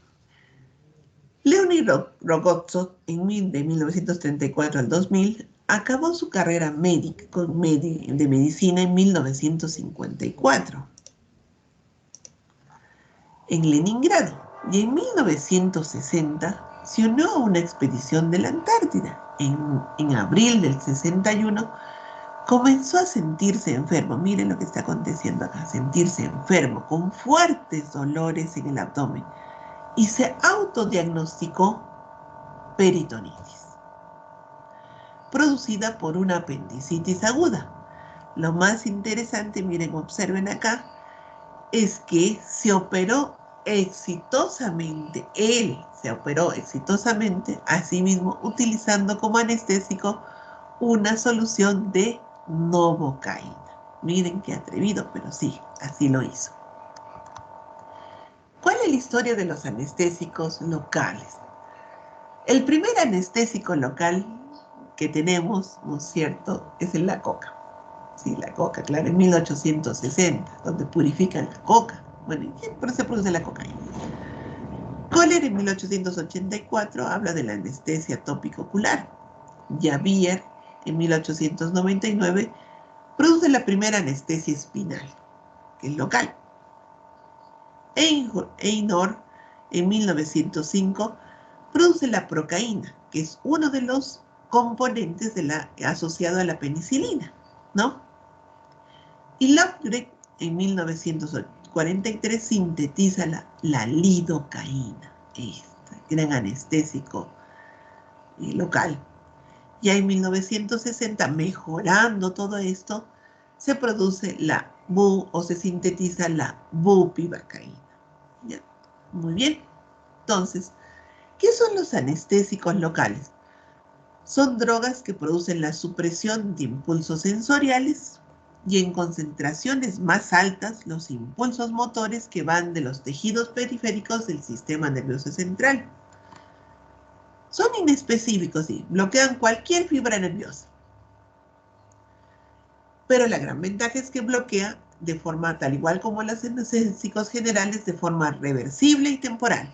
Leonid Rogotzov, de 1934 al 2000, acabó su carrera de medicina en 1954 en Leningrado, y en 1960 se unió a una expedición de la Antártida. En abril del 61 comenzó a sentirse enfermo. Miren lo que está aconteciendo acá, sentirse enfermo, con fuertes dolores en el abdomen, y se autodiagnosticó peritonitis, producida por una apendicitis aguda. Lo más interesante, miren, observen acá, es que se operó exitosamente. Él se operó exitosamente a sí mismo, utilizando como anestésico una solución de novocaína. Miren qué atrevido, pero sí, así lo hizo. ¿Cuál es la historia de los anestésicos locales? El primer anestésico local que tenemos, ¿no es cierto?, es la coca. Sí, la coca, claro, en 1860, donde purifican la coca. Bueno, ¿y por qué se produce la cocaína? Kohler en 1884 habla de la anestesia tópico ocular. Javier en 1899 produce la primera anestesia espinal, que es local. Einor en 1905, produce la procaína, que es uno de los componentes asociado a la penicilina, ¿no? Y Lovegreen en 1943 sintetiza la lidocaína, este gran anestésico local. Ya en 1960, mejorando todo esto, se produce se sintetiza la bupivacaína. ¿Ya? Muy bien. Entonces, ¿qué son los anestésicos locales? Son drogas que producen la supresión de impulsos sensoriales y en concentraciones más altas los impulsos motores que van de los tejidos periféricos del sistema nervioso central. Son inespecíficos y bloquean cualquier fibra nerviosa. Pero la gran ventaja es que bloquea de forma tal igual como los anestésicos generales, de forma reversible y temporal.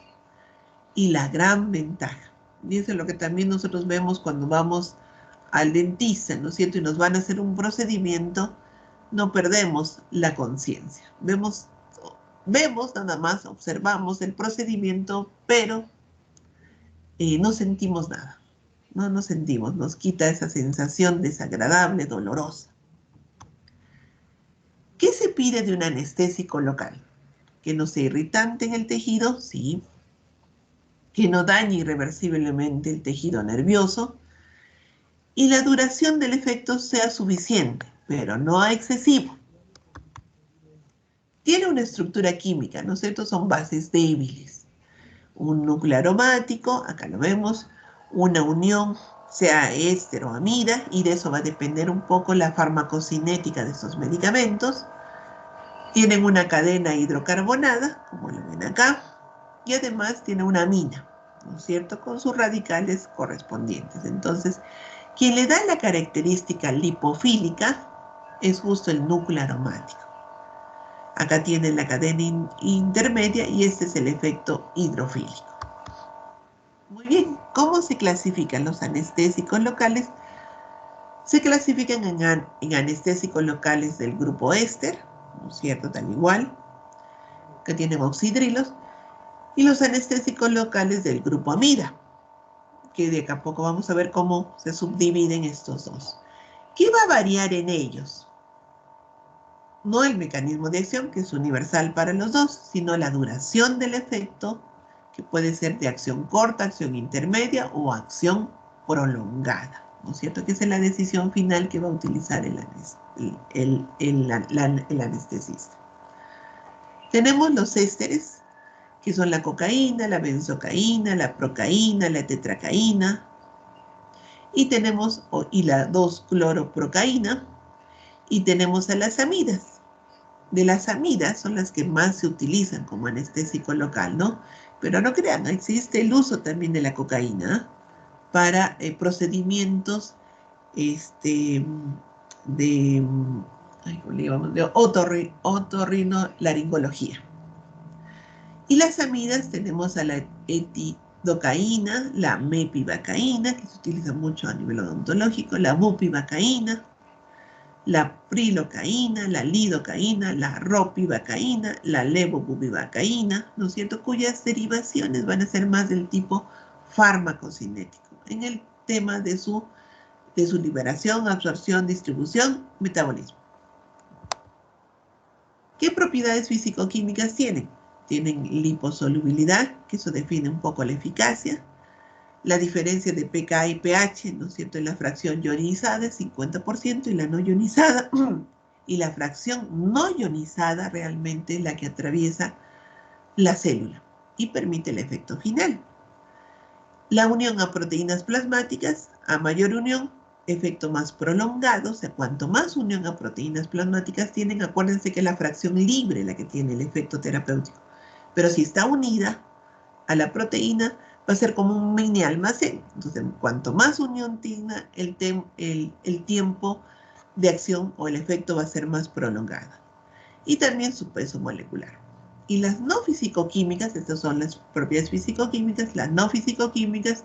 Y la gran ventaja, y eso es lo que también nosotros vemos cuando vamos al dentista, ¿no es cierto? Y nos van a hacer un procedimiento, no perdemos la conciencia. Vemos nada más, observamos el procedimiento, pero no sentimos nada. No nos sentimos, nos quita esa sensación desagradable, dolorosa. ¿Qué se pide de un anestésico local? Que no sea irritante en el tejido, sí. Que no dañe irreversiblemente el tejido nervioso. Y la duración del efecto sea suficiente, pero no excesivo. Tiene una estructura química, ¿no es cierto? Son bases débiles. Un núcleo aromático, acá lo vemos, una unión, sea éster o amida, y de eso va a depender un poco la farmacocinética de estos medicamentos. Tienen una cadena hidrocarbonada, como lo ven acá, y además tiene una amina, ¿no es cierto?, con sus radicales correspondientes. Entonces, quien le da la característica lipofílica es justo el núcleo aromático. Acá tienen la cadena intermedia y este es el efecto hidrofílico. Muy bien, ¿cómo se clasifican los anestésicos locales? Se clasifican en anestésicos locales del grupo éster, ¿no es cierto?, tal igual, que tienen oxidrilos, y los anestésicos locales del grupo amida, que de acá a poco vamos a ver cómo se subdividen estos dos. ¿Qué va a variar en ellos? No el mecanismo de acción, que es universal para los dos, sino la duración del efecto, que puede ser de acción corta, acción intermedia o acción prolongada, ¿no es cierto? Que es la decisión final que va a utilizar el anestesista. Tenemos los ésteres, que son la cocaína, la benzocaína, la procaína, la tetracaína, y tenemos la 2-cloroprocaína, y tenemos a las amidas. De las amidas son las que más se utilizan como anestésico local, ¿no? Pero no crean, existe el uso también de la cocaína para procedimientos de otorrinolaringología. Y las amidas tenemos a la etidocaína, la mepivacaína, que se utiliza mucho a nivel odontológico, la bupivacaína, la prilocaína, la lidocaína, la ropivacaína, la levobupivacaína, ¿no es cierto?, cuyas derivaciones van a ser más del tipo farmacocinético en el tema de su liberación, absorción, distribución, metabolismo. ¿Qué propiedades físico-químicas tienen? Tienen liposolubilidad, que eso define un poco la eficacia. La diferencia de pK y pH, ¿no es cierto?, en la fracción ionizada es 50% y la no ionizada. Y la fracción no ionizada realmente es la que atraviesa la célula y permite el efecto final. La unión a proteínas plasmáticas, a mayor unión, efecto más prolongado, o sea, cuanto más unión a proteínas plasmáticas tienen, acuérdense que es la fracción libre la que tiene el efecto terapéutico. Pero si está unida a la proteína, va a ser como un mini almacén. Entonces, cuanto más unión tenga, el tiempo de acción o el efecto va a ser más prolongado. Y también su peso molecular. Y las no fisicoquímicas, estas son las propiedades fisicoquímicas, las no fisicoquímicas,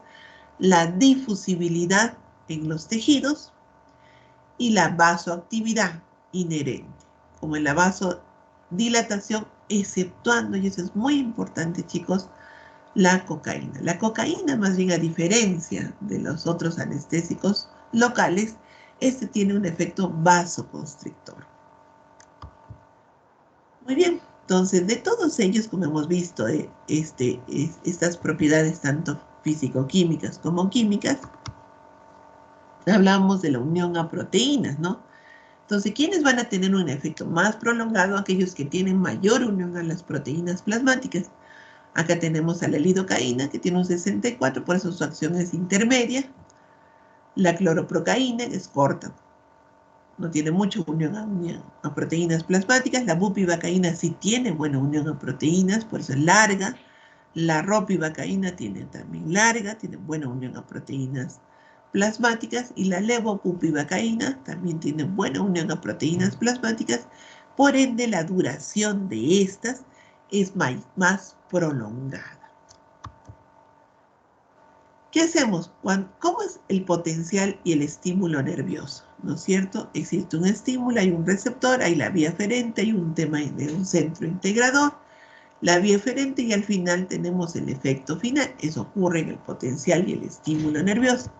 la difusibilidad en los tejidos y la vasoactividad inherente, como en la vasodilatación, exceptuando, y eso es muy importante, chicos, la cocaína. La cocaína, más bien a diferencia de los otros anestésicos locales, este tiene un efecto vasoconstrictor. Muy bien, entonces de todos ellos, como hemos visto, estas propiedades tanto físico-químicas como químicas, hablamos de la unión a proteínas, ¿no? Entonces, ¿quiénes van a tener un efecto más prolongado? Aquellos que tienen mayor unión a las proteínas plasmáticas. Acá tenemos a la lidocaína, que tiene un 64, por eso su acción es intermedia. La cloroprocaína es corta, no tiene mucha unión a proteínas plasmáticas. La bupivacaína sí tiene buena unión a proteínas, por eso es larga. La ropivacaína tiene también larga, tiene buena unión a proteínas plasmáticas. Y la levobupivacaína también tiene buena unión a proteínas plasmáticas. Por ende, la duración de estas es más prolongada. ¿Qué hacemos? ¿Cómo es el potencial y el estímulo nervioso? ¿No es cierto? Existe un estímulo, hay un receptor, hay la vía aferente, hay un tema de un centro integrador, la vía aferente, y al final tenemos el efecto final. Eso ocurre en el potencial y el estímulo nervioso.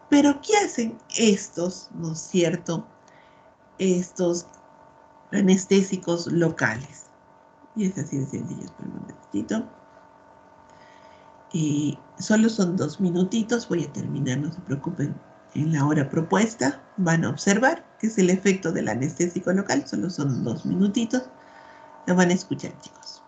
Pero ¿qué hacen estos, no es cierto, estos anestésicos locales? Y es así de sencillo, esperen un momentito. Solo son 2 minutitos, voy a terminar, no se preocupen, en la hora propuesta. Van a observar que es el efecto del anestésico local, solo son 2 minutitos. Lo van a escuchar, chicos.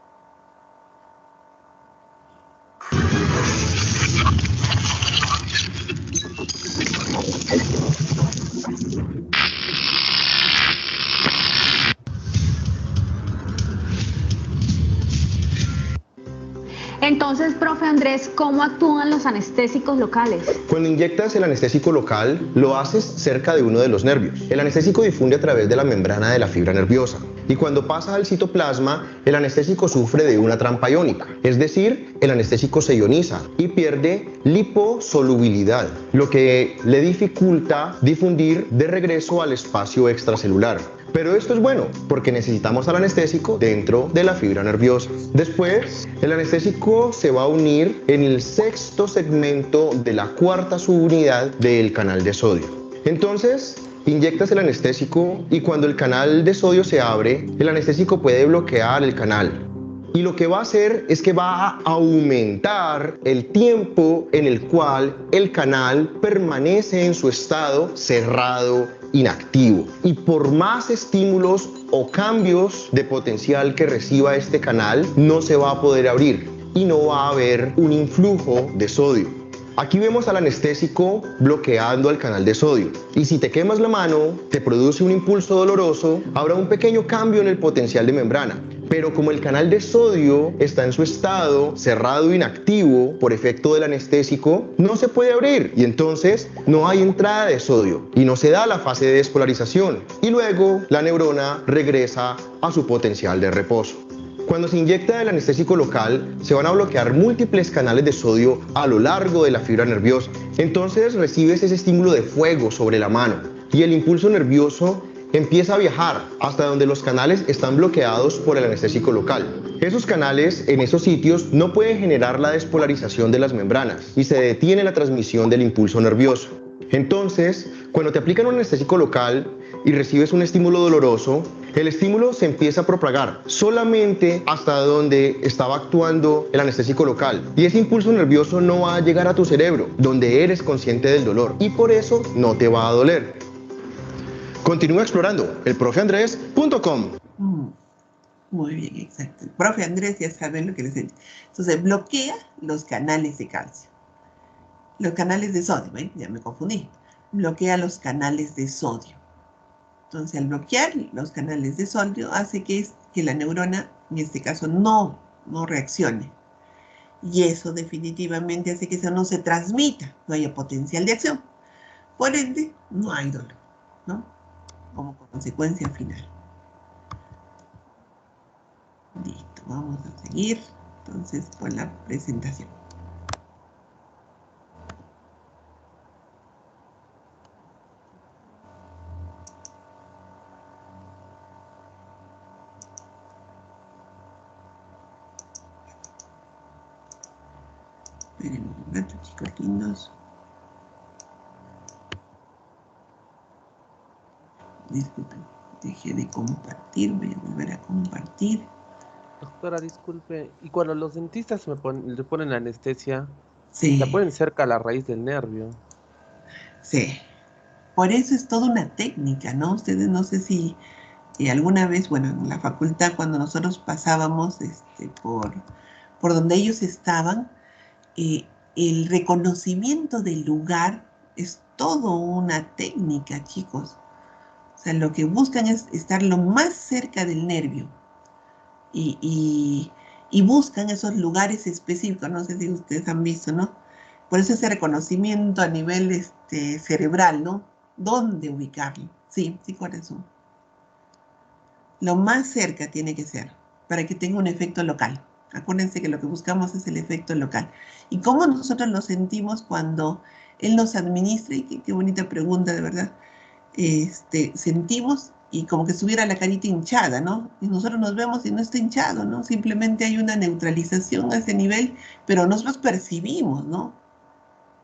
Entonces, profe Andrés, ¿cómo actúan los anestésicos locales?
Cuando inyectas el anestésico local, lo haces cerca de uno de los nervios. El anestésico difunde a través de la membrana de la fibra nerviosa. Y cuando pasa al citoplasma, el anestésico sufre de una trampa iónica. Es decir, el anestésico se ioniza y pierde liposolubilidad, lo que le dificulta difundir de regreso al espacio extracelular. Pero esto es bueno, porque necesitamos al anestésico dentro de la fibra nerviosa. Después, el anestésico se va a unir en el 6º segmento de la 4ª subunidad del canal de sodio. Entonces, inyectas el anestésico y cuando el canal de sodio se abre, el anestésico puede bloquear el canal. Y lo que va a hacer es que va a aumentar el tiempo en el cual el canal permanece en su estado cerrado, inactivo. Y por más estímulos o cambios de potencial que reciba este canal, no se va a poder abrir y no va a haber un influjo de sodio. Aquí vemos al anestésico bloqueando el canal de sodio. Y si te quemas la mano, te produce un impulso doloroso, habrá un pequeño cambio en el potencial de membrana. Pero como el canal de sodio está en su estado cerrado inactivo por efecto del anestésico, no se puede abrir y entonces no hay entrada de sodio y no se da la fase de despolarización y luego la neurona regresa a su potencial de reposo. Cuando se inyecta el anestésico local, se van a bloquear múltiples canales de sodio a lo largo de la fibra nerviosa. Entonces recibes ese estímulo de fuego sobre la mano y el impulso nervioso empieza a viajar hasta donde los canales están bloqueados por el anestésico local. Esos canales en esos sitios no pueden generar la despolarización de las membranas y se detiene la transmisión del impulso nervioso. Entonces, cuando te aplican un anestésico local y recibes un estímulo doloroso, el estímulo se empieza a propagar solamente hasta donde estaba actuando el anestésico local y ese impulso nervioso no va a llegar a tu cerebro, donde eres consciente del dolor y por eso no te va a doler. Continúa explorando elprofeandres.com.
Muy bien, exacto. El profe Andrés ya saben lo que les dice. Entonces, bloquea los canales de calcio. Los canales de sodio, ¿ven? Ya me confundí. Bloquea los canales de sodio. Entonces, al bloquear los canales de sodio, hace que la neurona, en este caso, no reaccione. Y eso definitivamente hace que eso no se transmita, no haya potencial de acción. Por ende, no hay dolor, ¿no? Como consecuencia final. Listo, vamos a seguir entonces con la presentación. Esperen un rato, chicos lindos. Disculpen, dejé de compartir, voy a volver a compartir.
Doctora, disculpe, y cuando los dentistas le ponen la anestesia,
Sí,
la ponen cerca a la raíz del nervio.
sí. Por eso es toda una técnica, ¿no? Ustedes no sé si alguna vez, bueno, en la facultad cuando nosotros pasábamos por donde ellos estaban, el reconocimiento del lugar es todo una técnica, chicos. O sea, lo que buscan es estar lo más cerca del nervio y buscan esos lugares específicos. No sé si ustedes han visto, ¿no? Por eso ese reconocimiento a nivel cerebral, ¿no? ¿Dónde ubicarlo? Sí, sí, corazón. Lo más cerca tiene que ser para que tenga un efecto local. Acuérdense que lo que buscamos es el efecto local. ¿Y cómo nosotros lo sentimos cuando él nos administra? Y qué bonita pregunta, de verdad. Sentimos y como que estuviera la carita hinchada, ¿no? Y nosotros nos vemos y no está hinchado, ¿no? Simplemente hay una neutralización a ese nivel, pero nosotros percibimos, ¿no?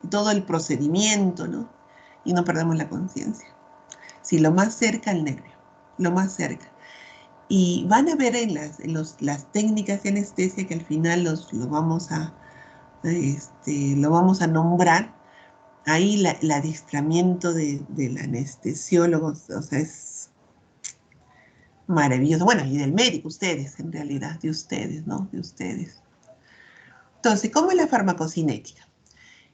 Y todo el procedimiento, ¿no? Y no perdemos la conciencia. Sí, lo más cerca al nervio, lo más cerca. Y van a ver en las técnicas de anestesia que al final lo vamos a nombrar. Ahí el adiestramiento del anestesiólogo, o sea, es maravilloso. Bueno, y del médico, ustedes, en realidad, de ustedes, ¿no? De ustedes. Entonces, ¿cómo es la farmacocinética?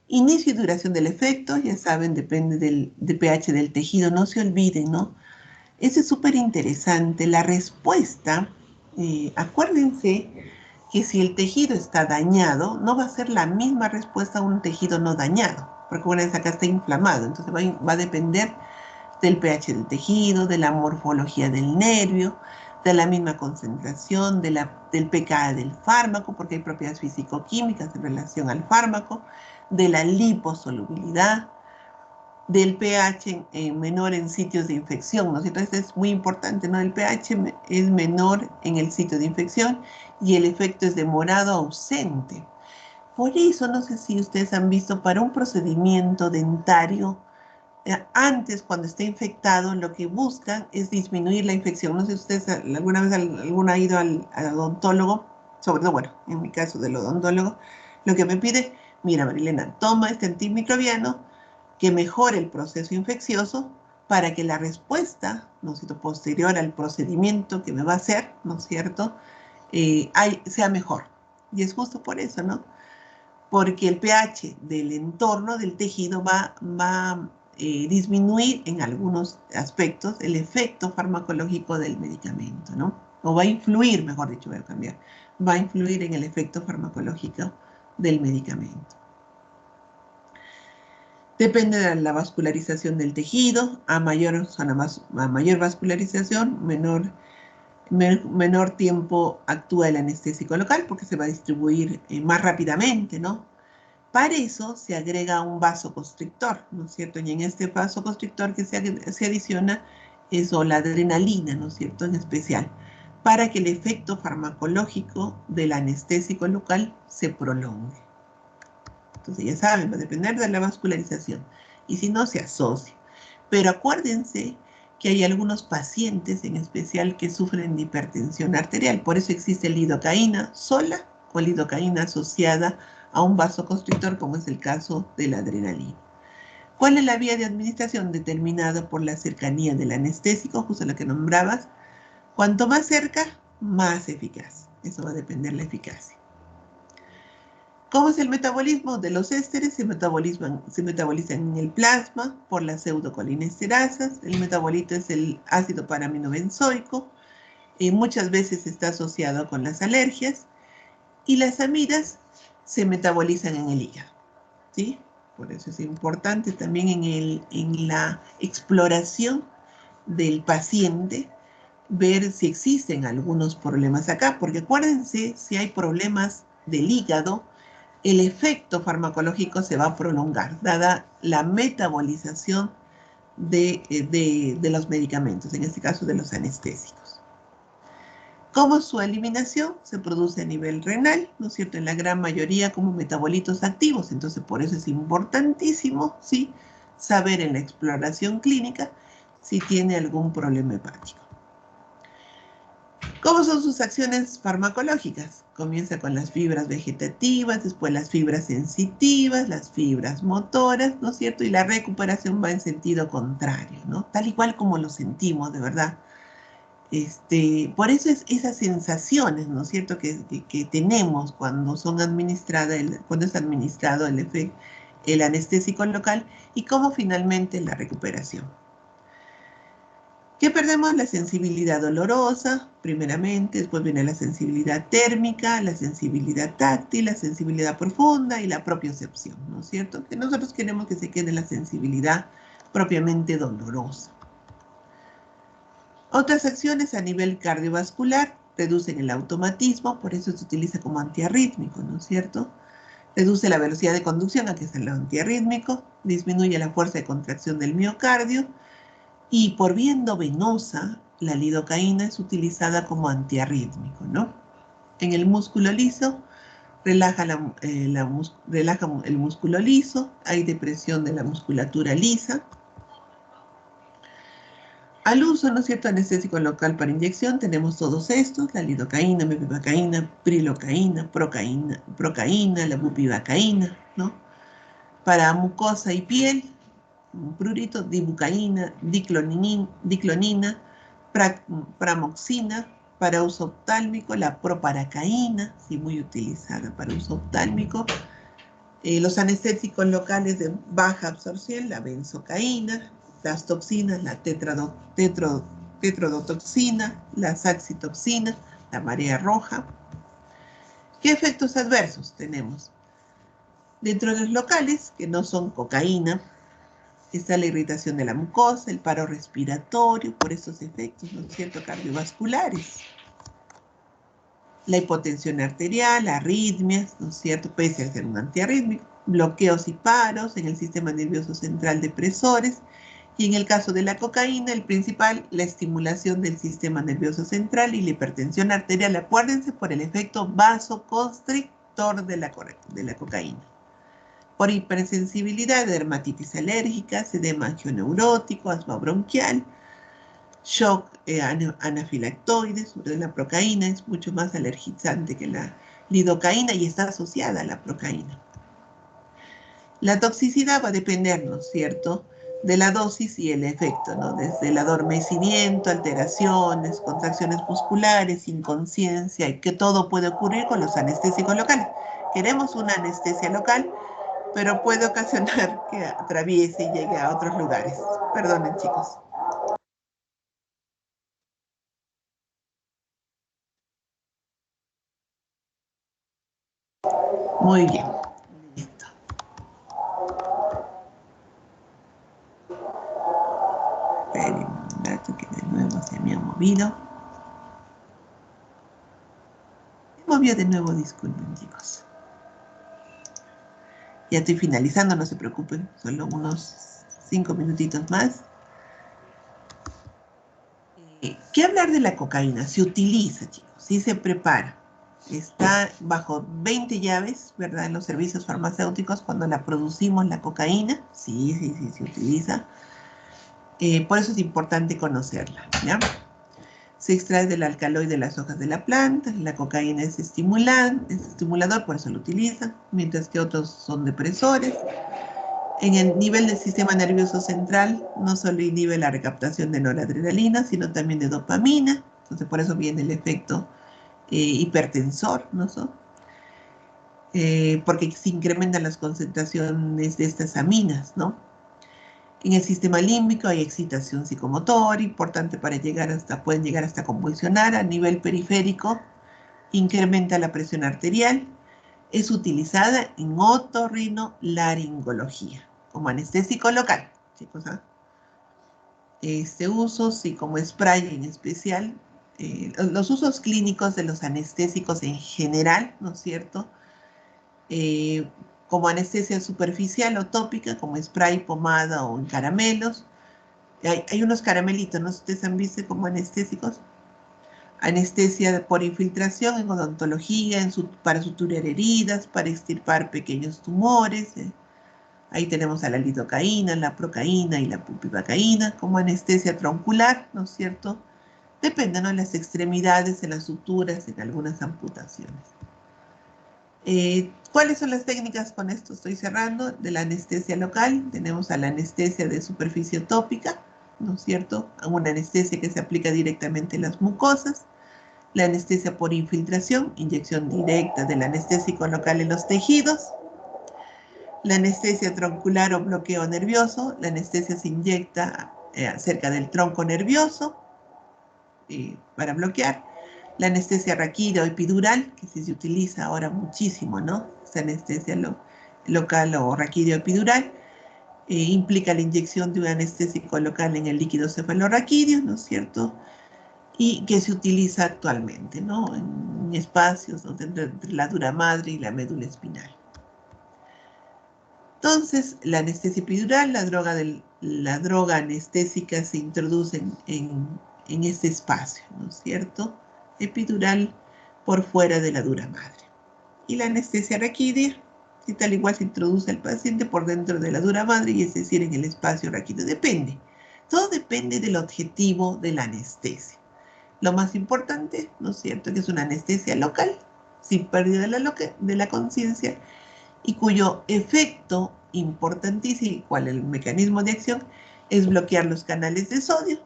Inicio y duración del efecto, ya saben, depende del pH del tejido, no se olviden, ¿no? Eso es súper interesante. La respuesta, acuérdense que si el tejido está dañado, no va a ser la misma respuesta a un tejido no dañado, porque bueno, acá está inflamado, entonces va a depender del pH del tejido, de la morfología del nervio, de la misma concentración, del pKa del fármaco, porque hay propiedades físico-químicas en relación al fármaco, de la liposolubilidad, del pH menor en sitios de infección, ¿no? Entonces es muy importante, ¿no? El pH es menor en el sitio de infección y el efecto es demorado ausente. Por eso, no sé si ustedes han visto para un procedimiento dentario, antes cuando está infectado, lo que buscan es disminuir la infección. No sé si ustedes alguna vez alguna ha ido al odontólogo, sobre todo, bueno, en mi caso del odontólogo, lo que me pide, mira Marilena, toma este antimicrobiano, que mejore el proceso infeccioso para que la respuesta, ¿no es cierto?, posterior al procedimiento que me va a hacer, ¿no es cierto?, sea mejor. Y es justo por eso, ¿no? Porque el pH del entorno del tejido va a disminuir en algunos aspectos el efecto farmacológico del medicamento, ¿no? O va a influir, mejor dicho, voy a cambiar, va a influir en el efecto farmacológico del medicamento. Depende de la vascularización del tejido. A mayor vascularización, menor tiempo actúa el anestésico local porque se va a distribuir más rápidamente, ¿no? Para eso se agrega un vasoconstrictor, ¿no es cierto? Y en este vasoconstrictor que se adiciona es la adrenalina, ¿no es cierto? En especial, para que el efecto farmacológico del anestésico local se prolongue. Entonces ya saben, va a depender de la vascularización. Y si no, se asocia. Pero acuérdense que hay algunos pacientes en especial que sufren de hipertensión arterial. Por eso existe lidocaína sola o lidocaína asociada a un vasoconstrictor, como es el caso de la adrenalina. ¿Cuál es la vía de administración? Determinada por la cercanía del anestésico, justo lo que nombrabas. Cuanto más cerca, más eficaz. Eso va a depender de la eficacia. ¿Cómo es el metabolismo de los ésteres? Se metabolizan en el plasma por las pseudocolinesterasas. El metabolito es el ácido paraaminobenzoico. Muchas veces está asociado con las alergias. Y las amidas se metabolizan en el hígado, ¿sí? Por eso es importante también en la exploración del paciente ver si existen algunos problemas acá, porque acuérdense, si hay problemas del hígado, el efecto farmacológico se va a prolongar, dada la metabolización de los medicamentos, en este caso de los anestésicos. Como su eliminación se produce a nivel renal, ¿no es cierto? En la gran mayoría como metabolitos activos. Entonces, por eso es importantísimo, ¿sí?, saber en la exploración clínica si tiene algún problema hepático. ¿Cómo son sus acciones farmacológicas? Comienza con las fibras vegetativas, después las fibras sensitivas, las fibras motoras, ¿no es cierto? Y la recuperación va en sentido contrario, ¿no? Tal y cual como lo sentimos, de verdad. Por eso es esas sensaciones, ¿no es cierto?, que tenemos cuando son cuando es administrado el anestésico local y cómo finalmente la recuperación. ¿Qué perdemos? La sensibilidad dolorosa, primeramente, después viene la sensibilidad térmica, la sensibilidad táctil, la sensibilidad profunda y la propiocepción, ¿no es cierto? Que nosotros queremos que se quede la sensibilidad propiamente dolorosa. Otras acciones a nivel cardiovascular reducen el automatismo, por eso se utiliza como antiarrítmico, ¿no es cierto? Reduce la velocidad de conducción, aquí es el antiarrítmico, disminuye la fuerza de contracción del miocardio y por vía endovenosa la lidocaína es como antiarrítmico, ¿no? En el músculo liso relaja el músculo liso, hay depresión de la musculatura lisa. Al uso, ¿no es cierto?, anestésico local para inyección, tenemos todos estos, la lidocaína, mepivacaína, prilocaína, procaína, la bupivacaína, ¿no? Para mucosa y piel, un prurito, dibucaína, diclonina, pramoxina. Para uso oftálmico, la proparacaína, sí, muy utilizada para uso oftálmico. Los anestésicos locales de baja absorción, la benzocaína, las toxinas, la tetrodotoxina, la saxitoxina, la marea roja. ¿Qué efectos adversos tenemos? Dentro de los locales, que no son cocaína, está la irritación de la mucosa, el paro respiratorio, por estos efectos, ¿no es cierto?, cardiovasculares. La hipotensión arterial, arritmias, ¿no es cierto?, pese a ser un antiarrítmico, bloqueos y paros en el sistema nervioso central depresores, y en el caso de la cocaína, el principal, la estimulación del sistema nervioso central y la hipertensión arterial. Acuérdense por el efecto vasoconstrictor de la cocaína. Por hipersensibilidad, dermatitis alérgica, edema angioneurótico, asma bronquial, shock anafilactoide. Sobre la procaína es mucho más alergizante que la lidocaína y está asociada a la procaína. La toxicidad va a depender, ¿no es cierto?, de la dosis y el efecto, ¿no? Desde el adormecimiento, alteraciones, contracciones musculares, inconsciencia, y que todo puede ocurrir con los anestésicos locales. Queremos una anestesia local, pero puede ocasionar que atraviese y llegue a otros lugares. Perdonen, chicos. Muy bien. Listo. Esperen un rato que de nuevo se me ha movido. Se movió de nuevo, disculpen, chicos. Ya estoy finalizando, no se preocupen, solo unos 5 minutitos más. ¿Qué hablar de la cocaína? Se utiliza, chicos, sí se prepara. Está bajo 20 llaves, ¿verdad?, en los servicios farmacéuticos cuando la producimos, la cocaína. Sí, se utiliza. Por eso es importante conocerla, ¿ya? Se extrae del alcaloide de las hojas de la planta. La cocaína es estimulador, por eso lo utilizan, mientras que otros son depresores. En el nivel del sistema nervioso central no solo inhibe la recaptación de noradrenalina, sino también de dopamina. Entonces por eso viene el efecto hipertensor, ¿no? Porque se incrementan las concentraciones de estas aminas, ¿no? En el sistema límbico hay excitación psicomotora, importante para pueden llegar hasta convulsionar. A nivel periférico, incrementa la presión arterial. Es utilizada en otorrinolaringología, como anestésico local, chicos, ¿ah? Este uso, sí, como spray en especial. Los usos clínicos de los anestésicos en general, ¿no es cierto?, como anestesia superficial o tópica, como spray, pomada o en caramelos. Hay unos caramelitos, ¿no? ¿Ustedes han visto como anestésicos? Anestesia por infiltración en odontología, para suturar heridas, para extirpar pequeños tumores. Ahí tenemos a la lidocaína, la procaína y la bupivacaína como anestesia troncular, ¿no es cierto? Depende, ¿no? En las extremidades, en las suturas, en algunas amputaciones. ¿Cuáles son las técnicas? Con esto estoy cerrando. De la anestesia local, tenemos a la anestesia de superficie tópica, ¿no es cierto? Una anestesia que se aplica directamente en las mucosas. La anestesia por infiltración, inyección directa del anestésico local en los tejidos. La anestesia troncular o bloqueo nervioso, la anestesia se inyecta cerca del tronco nervioso para bloquear. La anestesia raquídea o epidural, que se utiliza ahora muchísimo, ¿no? Esa anestesia local o raquídea o epidural, implica la inyección de un anestésico local en el líquido cefalorraquídeo, ¿no es cierto? Y que se utiliza actualmente, ¿no? En espacios entre la dura madre y la médula espinal. Entonces, la anestesia epidural, la droga anestésica se introduce en este espacio, ¿no es cierto? Epidural por fuera de la dura madre. Y la anestesia raquídea, si tal igual se introduce al paciente por dentro de la dura madre, y es decir, en el espacio raquídeo. Depende. Todo depende del objetivo de la anestesia. Lo más importante, ¿no es cierto?, que es una anestesia local, sin pérdida de la conciencia, y cuyo efecto importantísimo, cuál es el mecanismo de acción, es bloquear los canales de sodio,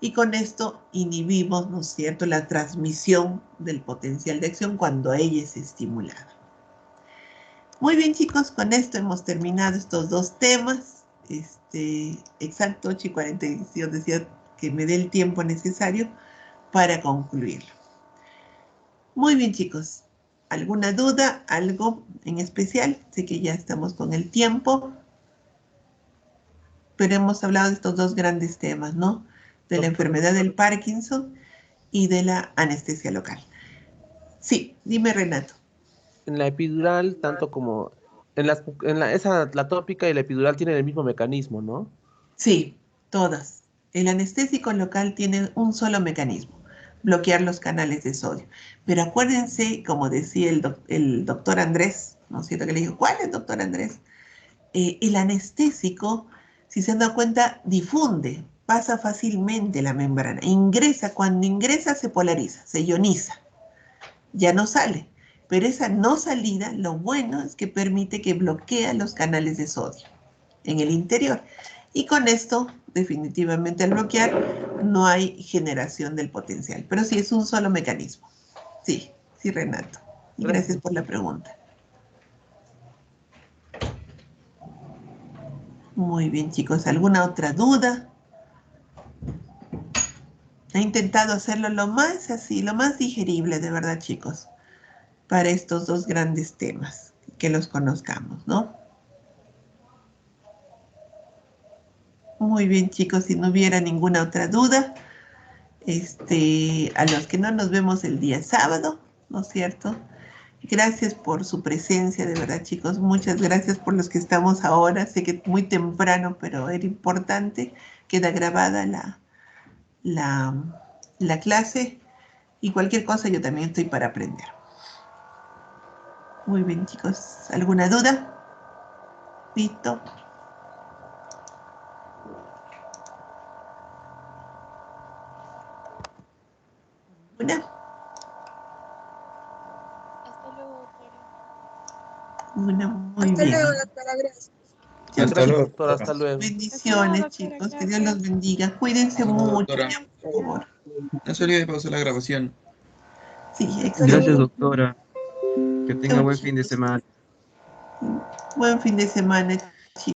y con esto inhibimos, ¿no es cierto?, la transmisión del potencial de acción cuando ella es estimulada. Muy bien, chicos, con esto hemos terminado estos dos temas. Exacto, 8:40, decía que me dé el tiempo necesario para concluirlo. Muy bien, chicos. ¿Alguna duda? ¿Algo en especial? Sé que ya estamos con el tiempo, pero hemos hablado de estos dos grandes temas, ¿no? De la enfermedad del Parkinson y de la anestesia local. Sí, dime, Renato.
En la epidural, tanto como la tópica y la epidural tienen el mismo mecanismo, ¿no?
Sí, todas. El anestésico local tiene un solo mecanismo: bloquear los canales de sodio. Pero acuérdense, como decía el doctor Andrés, ¿no es cierto? Que le dijo, ¿cuál es, doctor Andrés? El anestésico, si se han dado cuenta, difunde, pasa fácilmente la membrana. Cuando ingresa se polariza, se ioniza. Ya no sale. Pero esa no salida, lo bueno es que permite que bloquea los canales de sodio en el interior. Y con esto, definitivamente al bloquear, no hay generación del potencial. Pero sí, es un solo mecanismo. Sí, sí, Renato. Y gracias por la pregunta. Muy bien, chicos. ¿Alguna otra duda? He intentado hacerlo lo más digerible, de verdad, chicos, para estos dos grandes temas, que los conozcamos, ¿no? Muy bien, chicos, si no hubiera ninguna otra duda, a los que no nos vemos el día sábado, ¿no es cierto? Gracias por su presencia, de verdad, chicos. Muchas gracias por los que estamos ahora. Sé que muy temprano, pero era importante. Queda grabada la clase, y cualquier cosa yo también estoy para aprender. Muy bien, chicos. ¿Alguna duda? ¿Listo? ¿Una?
Hasta luego, doctora.
Una, muy
Hasta
bien.
luego, doctora, gracias.
Hasta luego, doctora, hasta luego.
Bendiciones,
Hasta luego,
chicos.
doctora,
Que Dios los bendiga. Cuídense mucho, por favor.
No se olvide de pausar la grabación.
Sí, excelente.
Gracias, doctora. Que tenga buen fin de semana.
Buen fin de semana.